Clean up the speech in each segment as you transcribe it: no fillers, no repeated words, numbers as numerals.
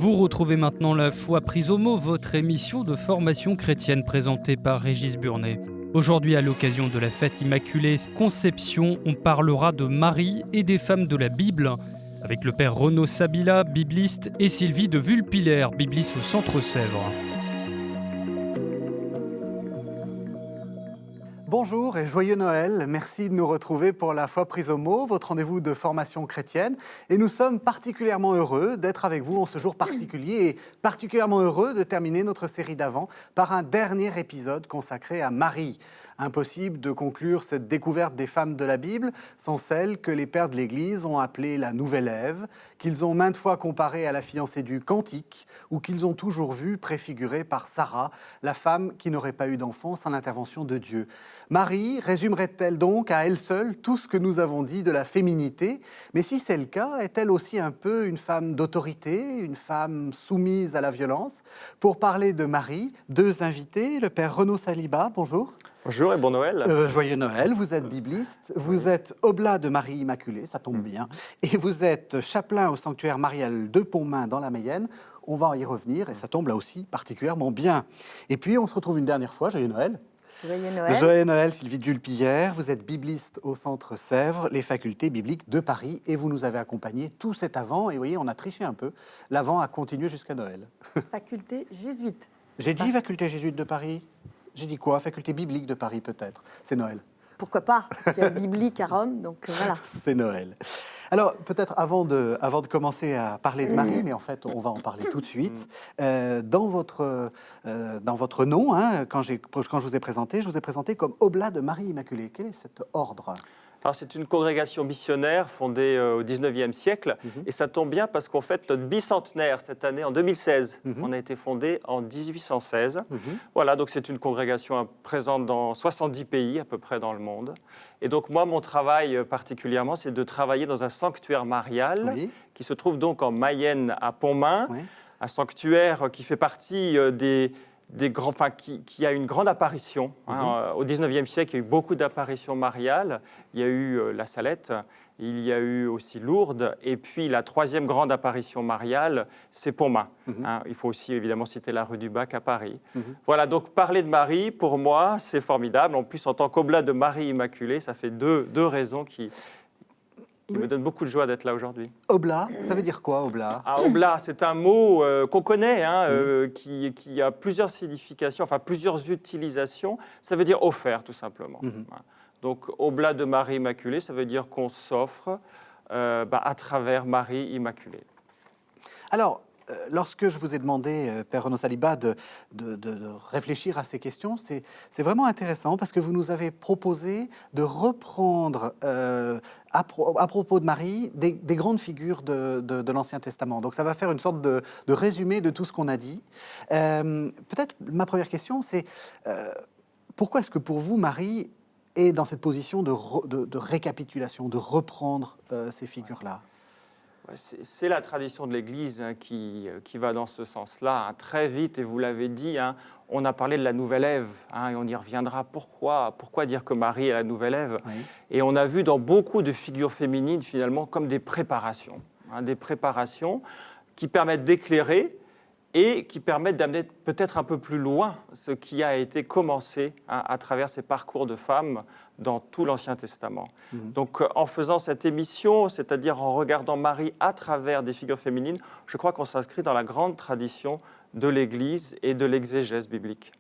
Vous retrouvez maintenant La Foi prise au mot, votre émission de formation chrétienne présentée par Régis Burnet. Aujourd'hui, à l'occasion de la fête Immaculée Conception, on parlera de Marie et des femmes de la Bible, avec le père Renaud Sabila, bibliste, et Sylvie de Vulpilaire, bibliste au Centre-Sèvres. Bonjour et joyeux Noël, merci de nous retrouver pour La Foi prise au mot, votre rendez-vous de formation chrétienne. Et nous sommes particulièrement heureux d'être avec vous en ce jour particulier et particulièrement heureux de terminer notre série d'Avent par un dernier épisode consacré à Marie. Impossible de conclure cette découverte des femmes de la Bible sans celle que les pères de l'Église ont appelée la Nouvelle Ève, qu'ils ont maintes fois comparée à la fiancée du Cantique ou qu'ils ont toujours vue préfigurée par Sarah, la femme qui n'aurait pas eu d'enfant sans l'intervention de Dieu. Marie résumerait-elle donc à elle seule tout ce que nous avons dit de la féminité? Mais si c'est le cas, est-elle aussi un peu une femme d'autorité, une femme soumise à la violence? Pour parler de Marie, deux invités, le père Renaud Sabila, bonjour. Bonjour et bon Noël. Joyeux Noël, vous êtes bibliste, vous êtes oblat de Marie Immaculée, ça tombe bien, et vous êtes chapelain au sanctuaire marial de Pontmain dans la Mayenne. On va y revenir et ça tombe là aussi particulièrement bien. Et puis on se retrouve une dernière fois, joyeux Noël. Joyeux Noël. Joyeux Noël, Sylvie de Vulpilaire. Vous êtes bibliste au Centre-Sèvres, les facultés bibliques de Paris, et vous nous avez accompagnés tout cet Avent. Et vous voyez, on a triché un peu. L'Avent a continué jusqu'à Noël. Faculté jésuite. J'ai dit faculté jésuite de Paris. J'ai dit quoi? Faculté biblique de Paris, peut-être. C'est Noël. Pourquoi pas? Parce qu'il y a biblique à Rome, donc voilà. C'est Noël. Alors, peut-être avant de commencer à parler de Marie, mais en fait, on va en parler tout de suite. Dans votre nom, hein, quand je vous ai présenté comme oblat de Marie Immaculée. Quel est cet ordre? Alors, c'est une congrégation missionnaire fondée au 19e siècle, et ça tombe bien parce qu'en fait, notre bicentenaire cette année, en 2016, on a été fondé en 1816. Voilà, donc c'est une congrégation présente dans 70 pays à peu près dans le monde. Et donc moi, mon travail particulièrement, c'est de travailler dans un sanctuaire marial qui se trouve donc en Mayenne à Pontmain, un sanctuaire qui fait partie qui a une grande apparition. Au 19e siècle, il y a eu beaucoup d'apparitions mariales. Il y a eu la Salette, il y a eu aussi Lourdes, et puis la troisième grande apparition mariale, c'est Pontmain. Il faut aussi évidemment citer la rue du Bac à Paris. Voilà, donc parler de Marie, pour moi, c'est formidable. En plus, en tant qu'oblat de Marie Immaculée, ça fait deux raisons qui me donne beaucoup de joie d'être là aujourd'hui. Oblat, ça veut dire quoi, oblat? Oblat, c'est un mot qu'on connaît, qui a plusieurs significations, enfin plusieurs utilisations. Ça veut dire offert, tout simplement. Donc, oblat de Marie Immaculée, ça veut dire qu'on s'offre à travers Marie Immaculée. Alors, lorsque je vous ai demandé, Père Renaud Sabila, de réfléchir à ces questions, c'est vraiment intéressant parce que vous nous avez proposé de reprendre, à propos de Marie, des grandes figures de l'Ancien Testament. Donc ça va faire une sorte de résumé de tout ce qu'on a dit. Peut-être ma première question, c'est pourquoi est-ce que pour vous, Marie est dans cette position de récapitulation, de reprendre ces figures-là? C'est la tradition de l'Église qui va dans ce sens-là. Très vite, et vous l'avez dit, on a parlé de la Nouvelle Ève, et on y reviendra. Pourquoi dire que Marie est la Nouvelle Ève? Et on a vu dans beaucoup de figures féminines, finalement, comme des préparations qui permettent d'éclairer et qui permettent d'amener peut-être un peu plus loin ce qui a été commencé à travers ces parcours de femmes dans tout l'Ancien Testament. Donc, en faisant cette émission, c'est-à-dire en regardant Marie à travers des figures féminines, je crois qu'on s'inscrit dans la grande tradition de l'Église et de l'exégèse biblique.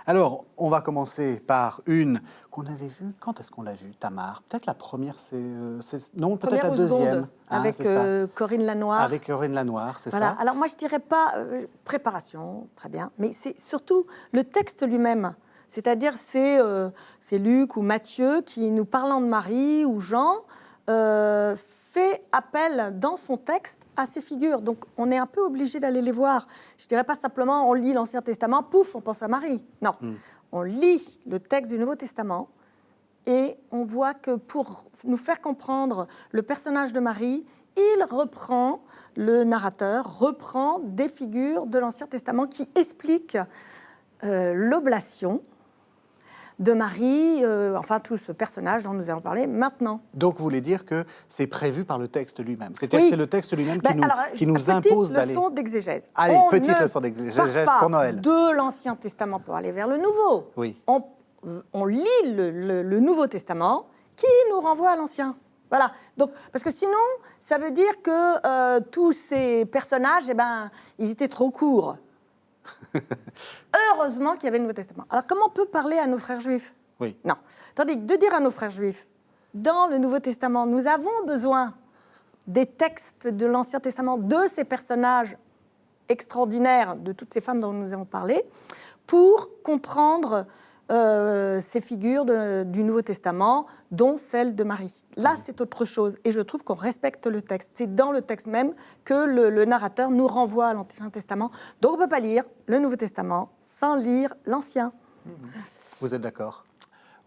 Alors, on va commencer par une qu'on avait vue. Quand est-ce qu'on l'a vue, Tamar? Peut-être la première, non, peut-être la deuxième. Avec Corinne Lanoir. Avec Corinne Lanoir, c'est ça. Alors moi, je dirais pas préparation, très bien, mais c'est surtout le texte lui-même. C'est-à-dire, c'est Luc ou Matthieu qui, nous parlant de Marie, ou Jean, fait appel dans son texte à ces figures. Donc, on est un peu obligé d'aller les voir. Je ne dirais pas simplement, on lit l'Ancien Testament, pouf, on pense à Marie. Non, on lit le texte du Nouveau Testament et on voit que pour nous faire comprendre le personnage de Marie, le narrateur reprend des figures de l'Ancien Testament qui expliquent l'oblation de Marie, enfin tout ce personnage dont nous allons parler maintenant. Donc, vous voulez dire que c'est prévu par le texte lui-même. C'est-à-dire Oui. que c'est le texte lui-même qui nous petite impose d'aller... leçon d'exégèse. Allez, On petite ne leçon d'exégèse part pour pas Noël. de l'Ancien Testament pour aller vers le Nouveau. Oui. On lit le Nouveau Testament qui nous renvoie à l'Ancien. Voilà. Donc, parce que sinon, ça veut dire que tous ces personnages, eh ben, ils étaient trop courts. Heureusement qu'il y avait le Nouveau Testament. Alors, comment on peut parler à nos frères juifs? Oui. Non. Tandis que de dire à nos frères juifs, dans le Nouveau Testament, nous avons besoin des textes de l'Ancien Testament, de ces personnages extraordinaires, de toutes ces femmes dont nous avons parlé, pour comprendre ces figures du Nouveau Testament, dont celle de Marie. Là, c'est autre chose. Et je trouve qu'on respecte le texte. C'est dans le texte même que le narrateur nous renvoie à l'Ancien Testament. Donc, on ne peut pas lire le Nouveau Testament sans lire l'Ancien. Vous êtes d'accord?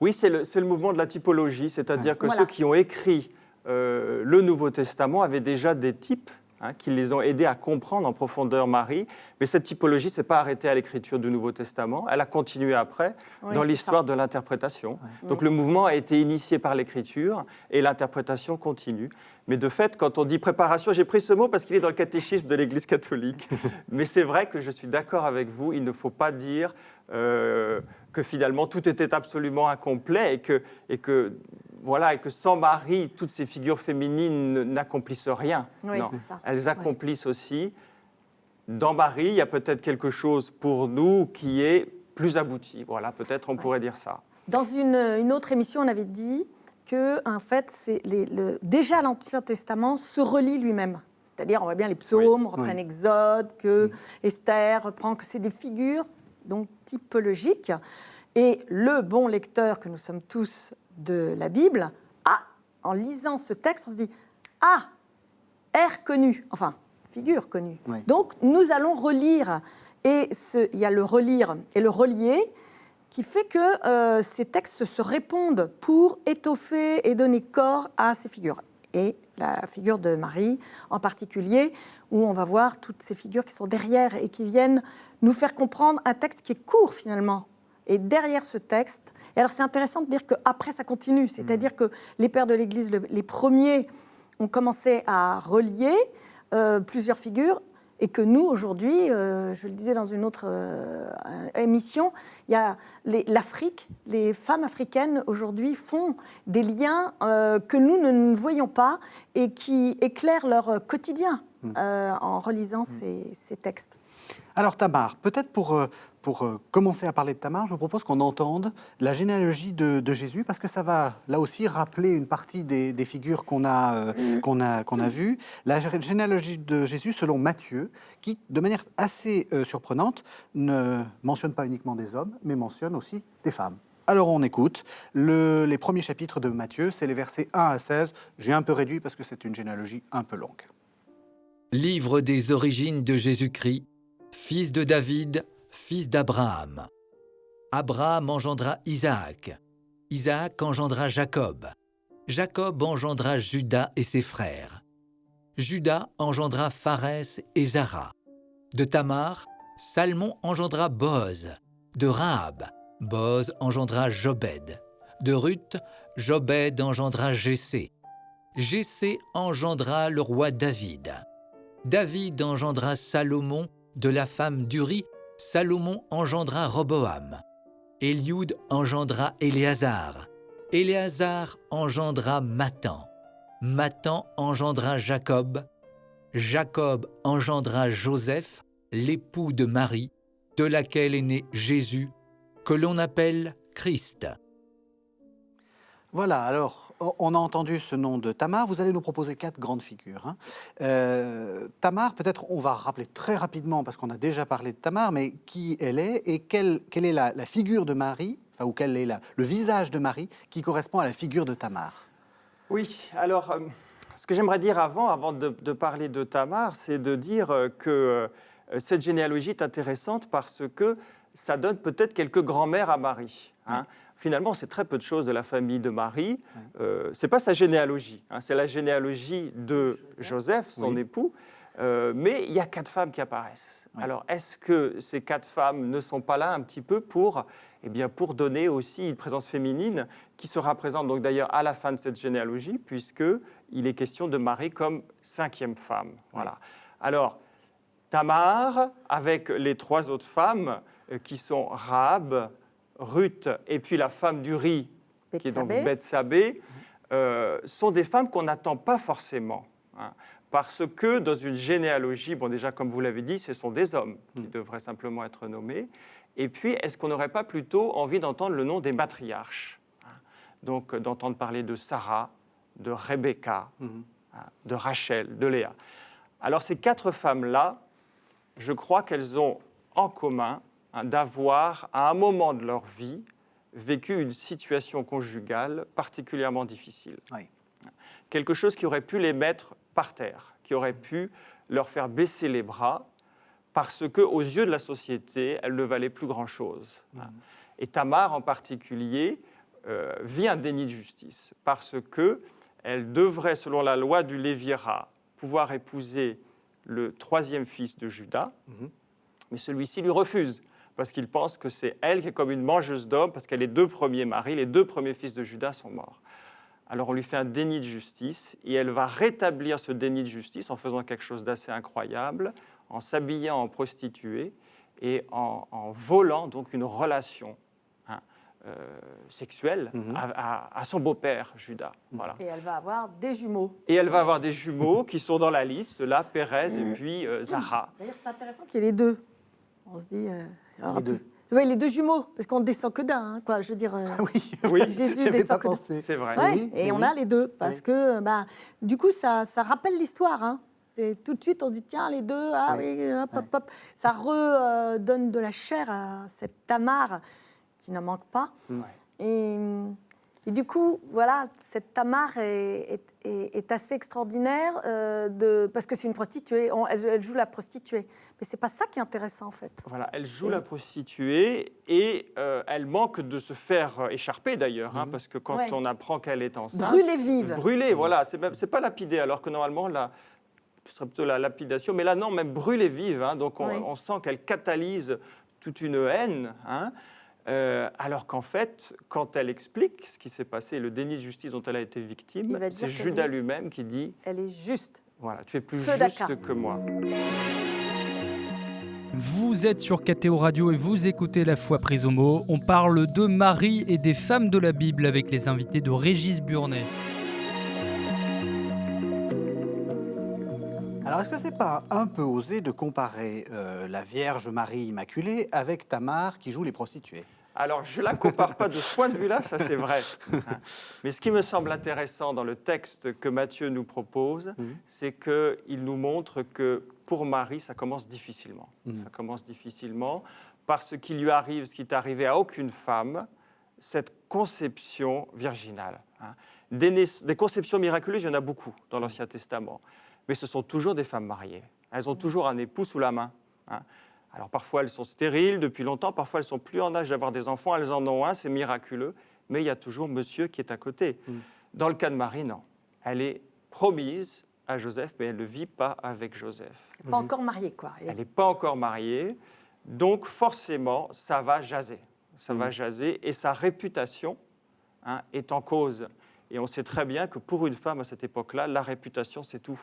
Oui, c'est le mouvement de la typologie, c'est-à-dire que Voilà. ceux qui ont écrit le Nouveau Testament avaient déjà des types qui les ont aidés à comprendre en profondeur Marie. Mais cette typologie ne s'est pas arrêtée à l'écriture du Nouveau Testament, elle a continué après dans l'histoire de l'interprétation. Donc le mouvement a été initié par l'écriture et l'interprétation continue. Mais de fait, quand on dit préparation, j'ai pris ce mot parce qu'il est dans le catéchisme de l'Église catholique. Mais c'est vrai que je suis d'accord avec vous, il ne faut pas dire que finalement tout était absolument incomplet et que sans Marie, toutes ces figures féminines n'accomplissent rien. Oui, non, c'est ça. elles accomplissent aussi. Dans Marie, il y a peut-être quelque chose pour nous qui est plus abouti. Voilà, peut-être on pourrait dire ça. Dans une autre émission, on avait dit que, en fait, déjà l'Ancien Testament se relie lui-même. C'est-à-dire, on voit bien les psaumes, reprennent Exode, que Esther reprend, que c'est des figures donc typologiques. Et le bon lecteur que nous sommes tous de la Bible, en lisant ce texte, on se dit « Ah, air connu », enfin, figure connue. Oui. Donc, nous allons relire. Et il y a le relire et le relier qui fait que ces textes se répondent pour étoffer et donner corps à ces figures. Et la figure de Marie en particulier, où on va voir toutes ces figures qui sont derrière et qui viennent nous faire comprendre un texte qui est court finalement. Et derrière ce texte, et alors c'est intéressant de dire qu'après ça continue, c'est-à-dire que les pères de l'Église, les premiers, ont commencé à relier plusieurs figures, et que nous, aujourd'hui, je le disais dans une autre émission, il y a l'Afrique, les femmes africaines aujourd'hui font des liens que nous ne voyons pas et qui éclairent leur quotidien en relisant ces textes. Alors Tamar, peut-être pour commencer à parler de Tamar, je vous propose qu'on entende la généalogie de Jésus, parce que ça va, là aussi, rappeler une partie des figures qu'on a vues. La généalogie de Jésus, selon Matthieu, qui, de manière assez surprenante, ne mentionne pas uniquement des hommes, mais mentionne aussi des femmes. Alors on écoute. Les premiers chapitres de Matthieu, c'est les versets 1 à 16. J'ai un peu réduit parce que c'est une généalogie un peu longue. Livre des origines de Jésus-Christ, fils de David, fils d'Abraham. Abraham engendra Isaac. Isaac engendra Jacob. Jacob engendra Juda et ses frères. Juda engendra Pharès et Zara. De Tamar, Salmon engendra Boz. De Rahab, Boz engendra Jobed. De Ruth, Jobed engendra Jessé. Jessé engendra le roi David. David engendra Salomon. De la femme d'Uri, Salomon engendra Roboam. Élioud engendra Éléazar. Éléazar engendra Mathan. Mathan engendra Jacob. Jacob engendra Joseph, l'époux de Marie, de laquelle est né Jésus, que l'on appelle Christ. Voilà, alors, on a entendu ce nom de Tamar. Vous allez nous proposer 4 grandes figures. Tamar, peut-être on va rappeler très rapidement, parce qu'on a déjà parlé de Tamar, mais qui elle est et quelle est la figure de Marie, enfin, ou quel est le visage de Marie qui correspond à la figure de Tamar. Oui, alors, ce que j'aimerais dire avant de parler de Tamar, c'est de dire que cette généalogie est intéressante parce que ça donne peut-être quelques grands-mères à Marie. Finalement, c'est très peu de choses de la famille de Marie. Ce n'est pas sa généalogie, c'est la généalogie de Joseph, son époux. Mais il y a 4 femmes qui apparaissent. Oui. Alors, est-ce que ces 4 femmes ne sont pas là un petit peu pour donner aussi une présence féminine qui sera présente donc d'ailleurs à la fin de cette généalogie, puisqu'il est question de Marie comme 5e femme. Voilà. Alors, Tamar, avec les 3 autres femmes, qui sont Rahab, Ruth, et puis la femme d'Uri, qui est donc Bethsabée, sont des femmes qu'on n'attend pas forcément. Hein, parce que dans une généalogie, bon déjà comme vous l'avez dit, ce sont des hommes qui devraient simplement être nommés. Et puis, est-ce qu'on n'aurait pas plutôt envie d'entendre le nom des matriarches, hein, donc d'entendre parler de Sarah, de Rebecca, hein, de Rachel, de Léa. Alors ces 4 femmes-là, je crois qu'elles ont en commun hein, d'avoir, à un moment de leur vie, vécu une situation conjugale particulièrement difficile. Oui. Quelque chose qui aurait pu les mettre par terre, qui aurait pu leur faire baisser les bras, parce qu'aux yeux de la société, elles ne valaient plus grand-chose. Et Tamar, en particulier, vit un déni de justice, parce qu'elle devrait, selon la loi du Lévirat, pouvoir épouser le 3e fils de Juda, mais celui-ci lui refuse, parce qu'il pense que c'est elle qui est comme une mangeuse d'hommes, parce qu'elle est 2 premiers maris, les 2 premiers fils de Juda sont morts. Alors on lui fait un déni de justice, et elle va rétablir ce déni de justice en faisant quelque chose d'assez incroyable, en s'habillant en prostituée et en volant donc une relation hein, sexuelle à son beau-père, Juda. Voilà. Et elle va avoir des jumeaux. Et elle va avoir des jumeaux qui sont dans la liste, là, Pérez et puis Zara. D'ailleurs, c'est intéressant qu'il y ait les 2. On se dit... Les 2. Oui, les 2 jumeaux, parce qu'on ne descend que d'un, hein, quoi. Je veux dire, Oui, Jésus j'avais descend pas que d'un. pensé. c'est vrai. Ouais, Oui, et oui. on a les 2, parce que, du coup, ça rappelle l'histoire. Hein. Tout de suite, on se dit, tiens, les 2, ah oui, hop, hop, hop. Ça redonne de la chair à cette Tamar qui n'en manque pas. Et du coup, voilà, cette Tamar est assez extraordinaire parce que c'est une prostituée. Elle joue la prostituée. Mais c'est pas ça qui est intéressant, en fait. Voilà, elle joue la prostituée et elle manque de se faire écharper d'ailleurs, hein, parce que quand on apprend qu'elle est enceinte... Brûlée vive. Brûlée, voilà, c'est pas lapidée, alors que normalement, ce serait plutôt la lapidation, mais là non, même brûlée vive, hein, donc on sent qu'elle catalyse toute une haine, hein, alors qu'en fait, quand elle explique ce qui s'est passé, le déni de justice dont elle a été victime, c'est Judas lui-même qui dit... Elle est juste. Voilà, tu es plus Sodaka. juste que moi. Vous êtes sur KTO Radio et vous écoutez La Foi prise au mot. On parle de Marie et des femmes de la Bible avec les invités de Régis Burnet. Alors, est-ce que c'est pas un peu osé de comparer la Vierge Marie Immaculée avec Tamar qui joue les prostituées? Alors, je ne la compare pas de ce point de vue-là, ça c'est vrai. Mais ce qui me semble intéressant dans le texte que Matthieu nous propose, c'est qu'il nous montre que pour Marie, ça commence difficilement. Ça commence difficilement parce qu'il lui arrive ce qui est arrivé à aucune femme, cette conception virginale. Des conceptions miraculeuses, il y en a beaucoup dans l'Ancien Testament. Mais ce sont toujours des femmes mariées. Elles ont toujours un époux sous la main. Alors parfois elles sont stériles depuis longtemps, parfois elles sont plus en âge d'avoir des enfants, elles en ont un, c'est miraculeux, mais il y a toujours monsieur qui est à côté. Dans le cas de Marie, non. Elle est promise à Joseph, mais elle ne vit pas avec Joseph. Pas encore mariée, quoi. Elle n'est pas encore mariée, donc forcément ça va jaser. Ça va jaser et sa réputation est en cause. Et on sait très bien que pour une femme à cette époque-là, la réputation c'est tout.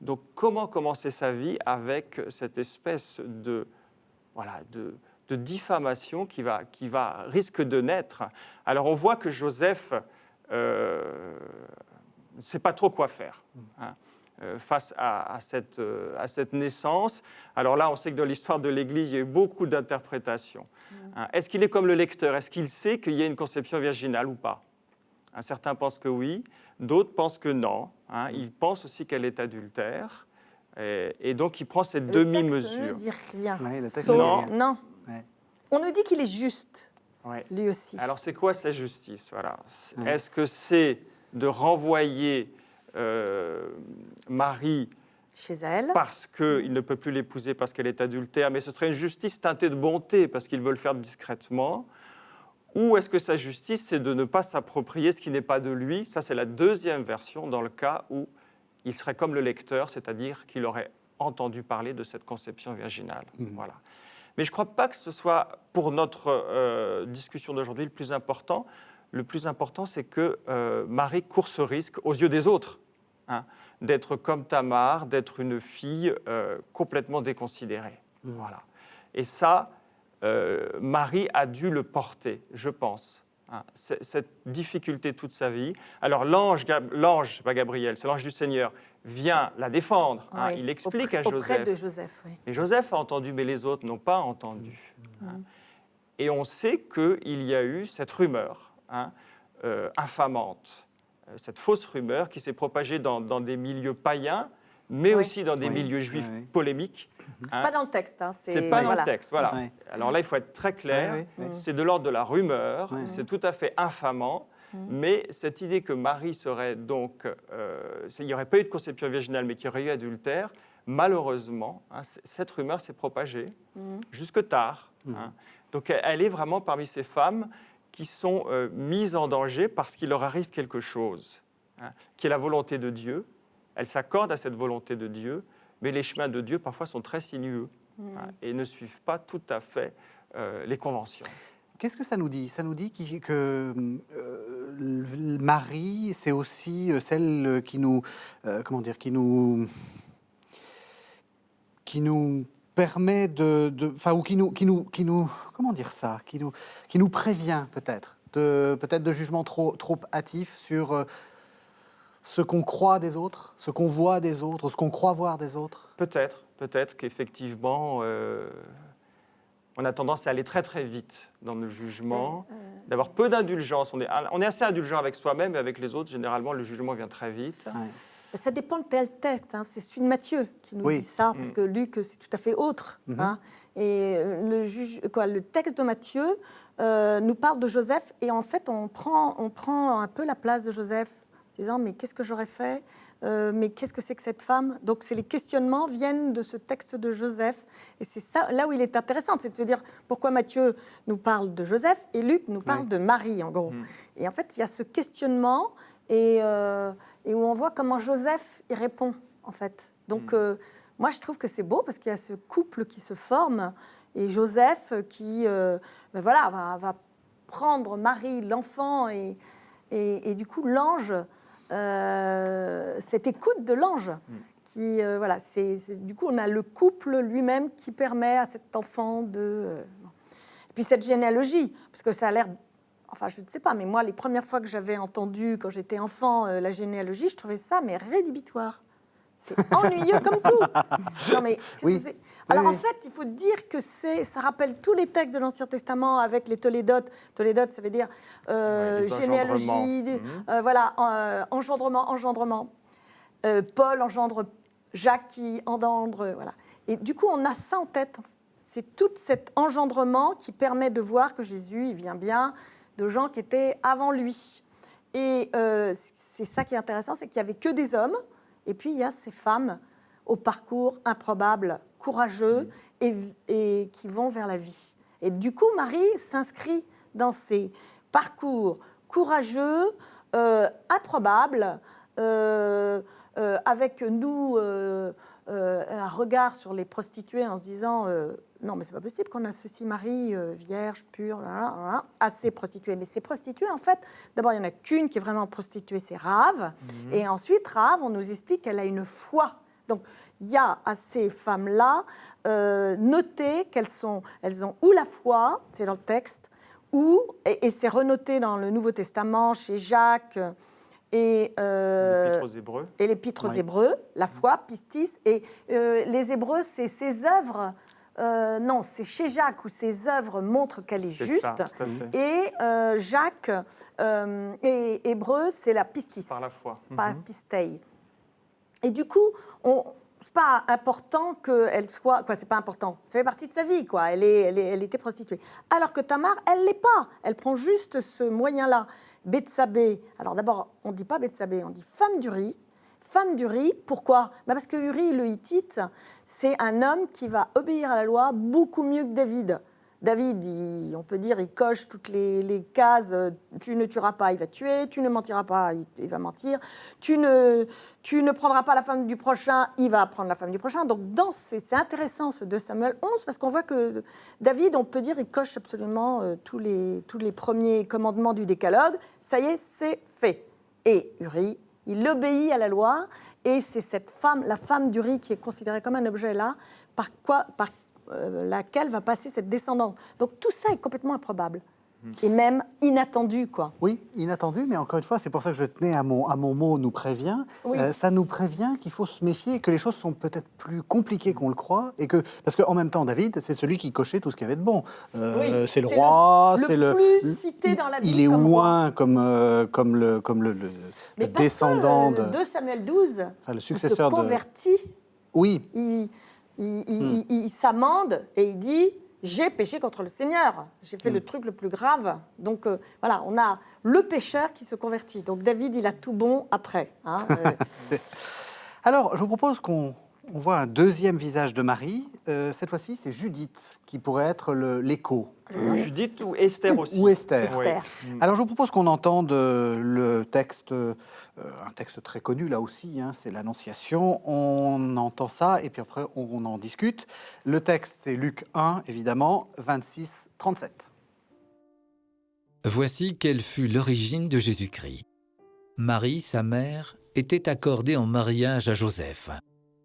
Donc, comment commencer sa vie avec cette espèce de diffamation qui risque de naître? Alors, on voit que Joseph ne sait pas trop quoi faire face à cette naissance. Alors là, on sait que dans l'histoire de l'Église, il y a eu beaucoup d'interprétations. Est-ce qu'il est comme le lecteur? Est-ce qu'il sait qu'il y a une conception virginale ou pas? Certains pensent que oui, d'autres pensent que non. Ils pensent aussi qu'elle est adultère. Et donc, il prend cette demi-mesure. Le texte ne dit rien. Ouais, le texte ne dit Sauf- rien. Non. Ouais. On nous dit qu'il est juste, Ouais. lui aussi. Alors, c'est quoi sa justice? Voilà. Est-ce que c'est de renvoyer Marie Chez elle. parce qu'il ne peut plus l'épouser parce qu'elle est adultère, mais ce serait une justice teintée de bonté parce qu'il veut le faire discrètement? Ou est-ce que sa justice, c'est de ne pas s'approprier ce qui n'est pas de lui? Ça, c'est la deuxième version dans le cas où il serait comme le lecteur, c'est-à-dire qu'il aurait entendu parler de cette conception virginale. Voilà. Mais je ne crois pas que ce soit, pour notre discussion d'aujourd'hui, le plus important. Le plus important, c'est que Marie court ce risque aux yeux des autres, hein, d'être comme Tamar, d'être une fille complètement déconsidérée. Voilà. Et ça, Marie a dû le porter, je pense. Hein, cette difficulté toute sa vie. Alors l'ange, c'est pas Gabriel, c'est l'ange du Seigneur, vient la défendre. Hein, il explique à Joseph. Auprès de Joseph, oui. Et Joseph a entendu, mais les autres n'ont pas entendu. Hein. Et on sait qu'il y a eu cette rumeur, hein, infamante, cette fausse rumeur qui s'est propagée dans des milieux païens, mais aussi dans des milieux juifs polémiques. C'est pas dans le texte. Hein, c'est pas dans le texte, voilà. Alors là, il faut être très clair. C'est de l'ordre de la rumeur, c'est tout à fait infamant. Mais cette idée que Marie serait donc... il n'y aurait pas eu de conception virginale, mais qu'il y aurait eu adultère, malheureusement, hein, cette rumeur s'est propagée jusque tard. Hein. Donc elle est vraiment parmi ces femmes qui sont mises en danger parce qu'il leur arrive quelque chose, hein, qui est la volonté de Dieu. Elle s'accorde à cette volonté de Dieu, mais les chemins de Dieu parfois sont très sinueux, hein, et ne suivent pas tout à fait les conventions. Qu'est-ce que ça nous dit ? Ça nous dit que Marie, c'est aussi celle qui nous, qui nous permet ou qui nous, comment dire ça, qui nous prévient peut-être de jugements trop hâtifs sur ce qu'on croit des autres, ce qu'on voit des autres, ce qu'on croit voir des autres. Peut-être qu'effectivement, on a tendance à aller très très vite dans nos jugements, d'avoir peu d'indulgence. On est assez indulgent avec soi-même et avec les autres. Généralement, le jugement vient très vite. Ça dépend de tel texte. Hein. C'est celui de Matthieu qui nous dit ça, parce que Luc, c'est tout à fait autre. Hein. Et le texte de Matthieu nous parle de Joseph, et en fait, on prend un peu la place de Joseph, en disant, mais qu'est-ce que j'aurais fait ? Mais qu'est-ce que c'est que cette femme ? Donc, les questionnements viennent de ce texte de Joseph. Et c'est ça, là où il est intéressant, c'est de se dire pourquoi Matthieu nous parle de Joseph et Luc nous parle de Marie, en gros. Et en fait, il y a ce questionnement et où on voit comment Joseph y répond, en fait. Donc, moi, je trouve que c'est beau parce qu'il y a ce couple qui se forme et Joseph qui va prendre Marie, l'enfant, et du coup, l'ange... cette écoute de l'ange qui du coup on a le couple lui-même qui permet à cet enfant de et puis cette généalogie, parce que ça a l'air, enfin je ne sais pas, mais moi les premières fois que j'avais entendu quand j'étais enfant la généalogie, je trouvais ça mais rédhibitoire. C'est ennuyeux comme tout. Non mais alors en fait, il faut dire que ça rappelle tous les textes de l'Ancien Testament avec les Tolédotes. Tolédotes, ça veut dire généalogie, engendrement. Paul engendre Jacques qui engendre, voilà. Et du coup, on a ça en tête. C'est tout cet engendrement qui permet de voir que Jésus, il vient bien de gens qui étaient avant lui. Et c'est ça qui est intéressant, c'est qu'il n'y avait que des hommes. Et puis, il y a ces femmes au parcours improbable, courageux et qui vont vers la vie. Et du coup, Marie s'inscrit dans ces parcours courageux, improbables, avec nous un regard sur les prostituées en se disant non, mais c'est pas possible qu'on associe Marie, vierge, pure, à ces prostituées. Mais ces prostituées, en fait, d'abord, il n'y en a qu'une qui est vraiment prostituée, c'est Rahab. Et ensuite, Rahab, on nous explique qu'elle a une foi. Donc, il y a à ces femmes-là noté qu'elles ont ou la foi, c'est dans le texte, ou, et c'est renoté dans le Nouveau Testament, chez Jacques et l'Épître aux Hébreux, la foi, pistis, et les Hébreux, c'est ses œuvres. Non, c'est chez Jacques où ses œuvres montrent qu'elle est juste. Ça, et Jacques et Hébreu, c'est la pistis. Par la foi. Par la pistei. Et du coup, c'est pas important qu'elle soit... c'est pas important. Ça fait partie de sa vie, quoi. Elle était prostituée. Alors que Tamar, elle l'est pas. Elle prend juste ce moyen-là. Bethsabée. Alors d'abord, on dit pas Bethsabée, on dit femme d'Uri. Femme d'Uri, pourquoi ? Parce que Uri, le Hittite, c'est un homme qui va obéir à la loi beaucoup mieux que David. David, on peut dire, il coche toutes les cases. Tu ne tueras pas, il va tuer. Tu ne mentiras pas, il va mentir. Tu ne prendras pas la femme du prochain, il va prendre la femme du prochain. Donc, c'est intéressant ce 2 Samuel 11 parce qu'on voit que David, on peut dire, il coche absolument tous les premiers commandements du décalogue. Ça y est, c'est fait. Et Uri, il obéit à la loi. Et c'est cette femme, la femme d'Uri, qui est considérée comme un objet là, par laquelle va passer cette descendance. Donc tout ça est complètement improbable. Et même inattendu, quoi. Oui, inattendu, mais encore une fois, c'est pour ça que je tenais à mon mot nous prévient. Oui. Ça nous prévient qu'il faut se méfier, que les choses sont peut-être plus compliquées qu'on le croit, parce qu'en même temps, David, c'est celui qui cochait tout ce qu'il y avait de bon. Oui, c'est le roi, c'est le plus cité dans la Bible. Il est comme loin roi. comme le Mais parce descendant que, 2 Samuel 12, le il successeur se convertit, Oui, il s'amende et il dit « J'ai péché contre le Seigneur, j'ai fait le truc le plus grave. » Donc voilà, on a le pécheur qui se convertit. Donc David, il a tout bon après. Hein, Alors, je vous propose qu'on voit un deuxième visage de Marie. Cette fois-ci, c'est Judith qui pourrait être l'écho. Judith ou Esther aussi. Ou Esther. Esther. Oui. Alors, je vous propose qu'on entende le texte, un texte très connu là aussi, hein, c'est l'Annonciation. On entend ça et puis après, on en discute. Le texte, c'est Luc 1, évidemment, 26-37. Voici quelle fut l'origine de Jésus-Christ. Marie, sa mère, était accordée en mariage à Joseph.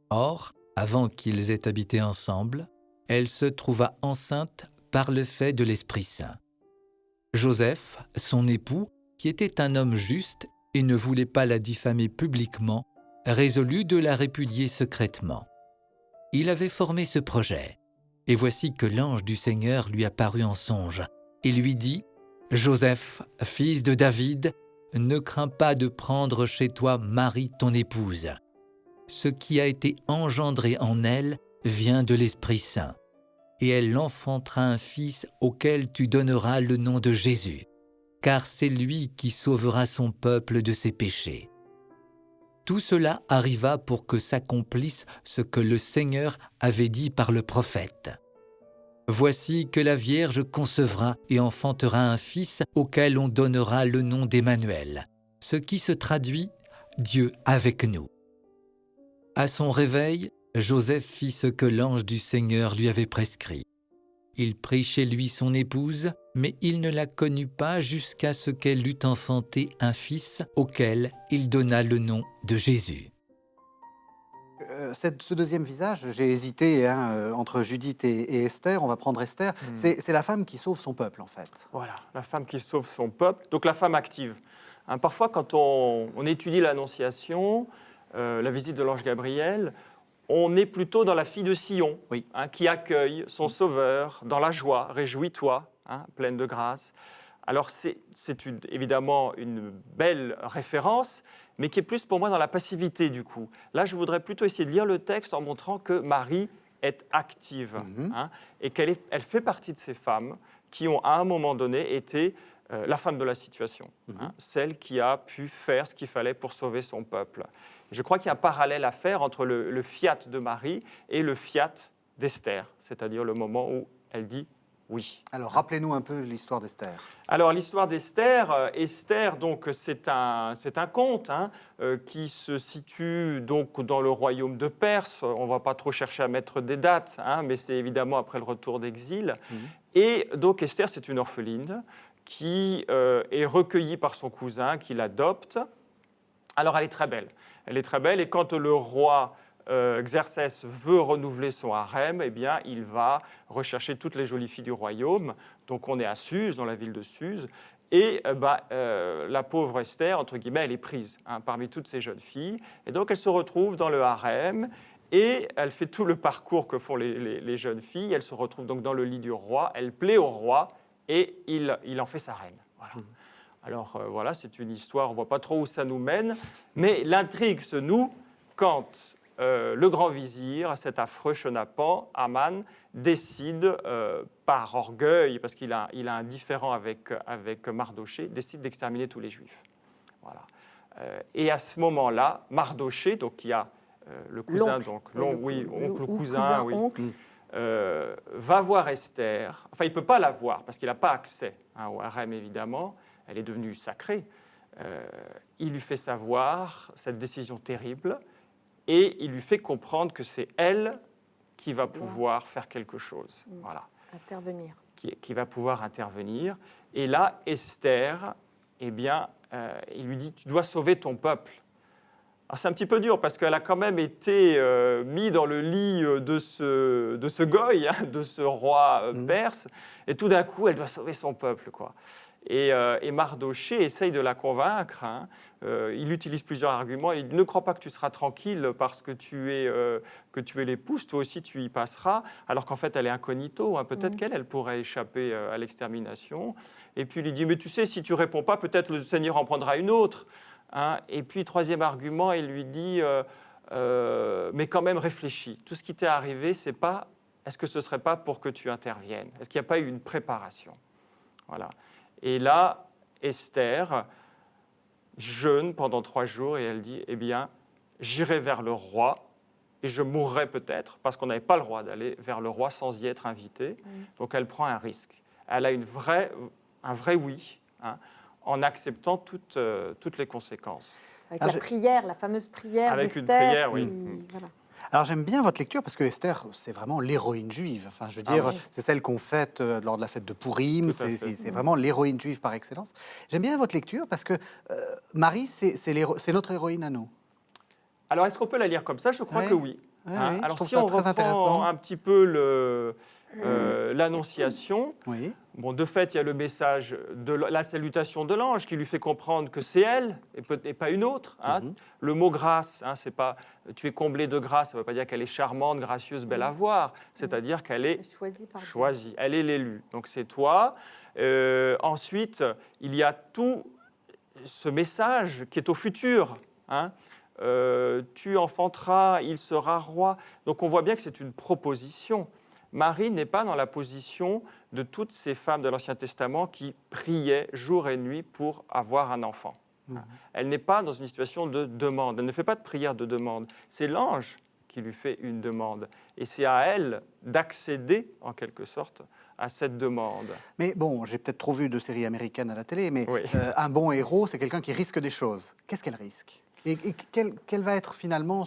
Or, avant qu'ils aient habité ensemble, elle se trouva enceinte par le fait de l'Esprit Saint. Joseph, son époux, qui était un homme juste et ne voulait pas la diffamer publiquement, résolut de la répudier secrètement. Il avait formé ce projet, et voici que l'ange du Seigneur lui apparut en songe et lui dit « Joseph, fils de David, ne crains pas de prendre chez toi Marie ton épouse. Ce qui a été engendré en elle vient de l'Esprit Saint, et elle enfantera un fils auquel tu donneras le nom de Jésus, car c'est lui qui sauvera son peuple de ses péchés. » Tout cela arriva pour que s'accomplisse ce que le Seigneur avait dit par le prophète. Voici que la Vierge concevra et enfantera un fils auquel on donnera le nom d'Emmanuel, ce qui se traduit « Dieu avec nous ». À son réveil, Joseph fit ce que l'ange du Seigneur lui avait prescrit. Il prit chez lui son épouse, mais il ne la connut pas jusqu'à ce qu'elle eût enfanté un fils auquel il donna le nom de Jésus. Ce deuxième visage, j'ai hésité entre Judith et Esther. On va prendre Esther. C'est la femme qui sauve son peuple, en fait. Voilà, la femme qui sauve son peuple, donc la femme active. Hein, parfois, quand on étudie l'Annonciation, la visite de l'ange Gabriel, on est plutôt dans la fille de Sion, Oui. Qui accueille son sauveur dans la joie. Réjouis-toi, pleine de grâce. Alors, c'est évidemment une belle référence, mais qui est plus pour moi dans la passivité, du coup. Là, je voudrais plutôt essayer de lire le texte en montrant que Marie est active, et qu'elle fait partie de ces femmes qui ont, à un moment donné, été la femme de la situation, celle qui a pu faire ce qu'il fallait pour sauver son peuple. Je crois qu'il y a un parallèle à faire entre le fiat de Marie et le fiat d'Esther, c'est-à-dire le moment où elle dit oui. Alors, rappelez-nous un peu l'histoire d'Esther. Alors, l'histoire d'Esther, donc, c'est un conte qui se situe donc dans le royaume de Perse. On ne va pas trop chercher à mettre des dates, mais c'est évidemment après le retour d'exil. Et donc, Esther, c'est une orpheline qui est recueillie par son cousin, qui l'adopte. Alors, elle est très belle. Elle est très belle, et quand le roi Xerxès veut renouveler son harem, eh bien, il va rechercher toutes les jolies filles du royaume. Donc, on est à Suse, dans la ville de Suse, et la pauvre Esther, entre guillemets, elle est prise parmi toutes ces jeunes filles. Et donc, elle se retrouve dans le harem, et elle fait tout le parcours que font les jeunes filles. Elle se retrouve donc dans le lit du roi, elle plaît au roi, et il en fait sa reine. Voilà. Alors, voilà, c'est une histoire, on ne voit pas trop où ça nous mène, mais l'intrigue se noue quand le grand vizir, cet affreux chenapan, Aman, décide, par orgueil, parce qu'il a un différend avec Mardoché, décide d'exterminer tous les Juifs. Voilà. Et à ce moment-là, Mardoché, donc qui a le cousin, l'oncle. donc oncle, cousin, oui, oncle. va voir Esther. Enfin, il ne peut pas la voir parce qu'il n'a pas accès au harem, évidemment. Elle est devenue sacrée. Il lui fait savoir cette décision terrible et il lui fait comprendre que c'est elle qui va pouvoir faire quelque chose. Voilà. Intervenir. Qui va pouvoir intervenir. Et là, Esther, eh bien, il lui dit, tu dois sauver ton peuple. Alors, c'est un petit peu dur parce qu'elle a quand même été mise dans le lit de ce goy, hein, de ce roi perse, et tout d'un coup, elle doit sauver son peuple, quoi. Et Mardochée essaye de la convaincre. Hein. Il utilise plusieurs arguments. Il dit, ne crois pas que tu seras tranquille parce que tu es l'épouse, toi aussi tu y passeras, alors qu'en fait elle est incognito. Hein. Peut-être qu'elle pourrait échapper à l'extermination. Et puis il lui dit, mais tu sais, si tu réponds pas, peut-être le Seigneur en prendra une autre. Hein. Et puis troisième argument, il lui dit, mais quand même réfléchis. Tout ce qui t'est arrivé, c'est pas, est-ce que ce serait pas pour que tu interviennes? Est-ce qu'il n'y a pas eu une préparation? Voilà. Et là, Esther jeûne pendant 3 jours et elle dit, eh bien, j'irai vers le roi et je mourrai peut-être parce qu'on n'avait pas le droit d'aller vers le roi sans y être invité. Donc elle prend un risque. Elle a un vrai oui, hein, en acceptant toutes les conséquences. Avec la prière, la fameuse prière avec d'Esther. Une prière, oui. Voilà. Alors j'aime bien votre lecture parce que Esther, c'est vraiment l'héroïne juive. Enfin, je veux dire, c'est celle qu'on fête lors de la fête de Pourim. C'est vraiment l'héroïne juive par excellence. J'aime bien votre lecture parce que Marie, c'est notre héroïne à nous. Alors, est-ce qu'on peut la lire comme ça? Je crois que oui. Oui, Hein. oui, Alors, si on reprend un petit peu l'annonciation, bon, de fait, il y a le message de la salutation de l'ange qui lui fait comprendre que c'est elle et pas une autre. Hein. Le mot grâce, hein, c'est pas tu es comblée de grâce, ça ne veut pas dire qu'elle est charmante, gracieuse, belle à voir, c'est-à-dire qu'elle est choisie, elle est l'élue. Donc c'est toi. Ensuite, il y a tout ce message qui est au futur. Hein. Tu enfanteras, il sera roi. Donc on voit bien que c'est une proposition. Marie n'est pas dans la position de toutes ces femmes de l'Ancien Testament qui priaient jour et nuit pour avoir un enfant. Elle n'est pas dans une situation de demande. Elle ne fait pas de prière de demande. C'est l'ange qui lui fait une demande. Et c'est à elle d'accéder, en quelque sorte, à cette demande. Mais bon, j'ai peut-être trop vu de séries américaines à la télé, mais un bon héros, c'est quelqu'un qui risque des choses. Qu'est-ce qu'elle risque ? Et quelle va être finalement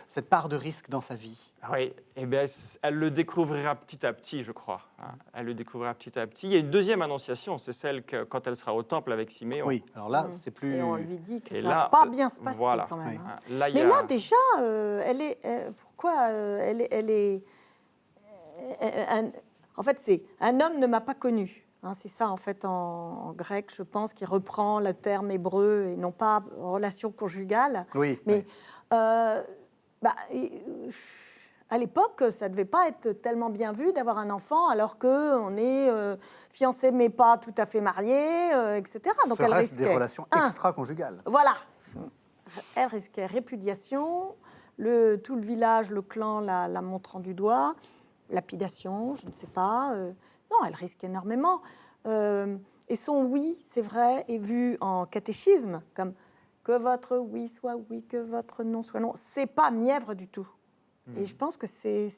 cette part de risque dans sa vie? Oui, eh bien, elle le découvrira petit à petit, je crois. Hein. Elle le découvrira petit à petit. Il y a une deuxième annonciation, c'est celle que quand elle sera au temple avec Siméon. Oui, alors là, c'est plus... Et on lui dit que ça ne va pas bien se passer quand même. Hein. Là, mais là, déjà, elle est... pourquoi elle est... en fait, c'est « un homme ne m'a pas connu ». Hein, c'est ça, en fait, en grec, je pense, qui reprend le terme hébreu et non pas relation conjugale. Oui. Mais à l'époque, ça ne devait pas être tellement bien vu d'avoir un enfant alors qu'on est fiancé mais pas tout à fait marié, etc. Donc elle risquait des relations extra-conjugales. Voilà. Elle risquait répudiation, tout le village, le clan la montrant du doigt, lapidation, je ne sais pas... Non, elle risque énormément. Et son oui, c'est vrai, est vu en catéchisme, comme que votre oui soit oui, que votre non soit non. C'est pas mièvre du tout. Et je pense que c'est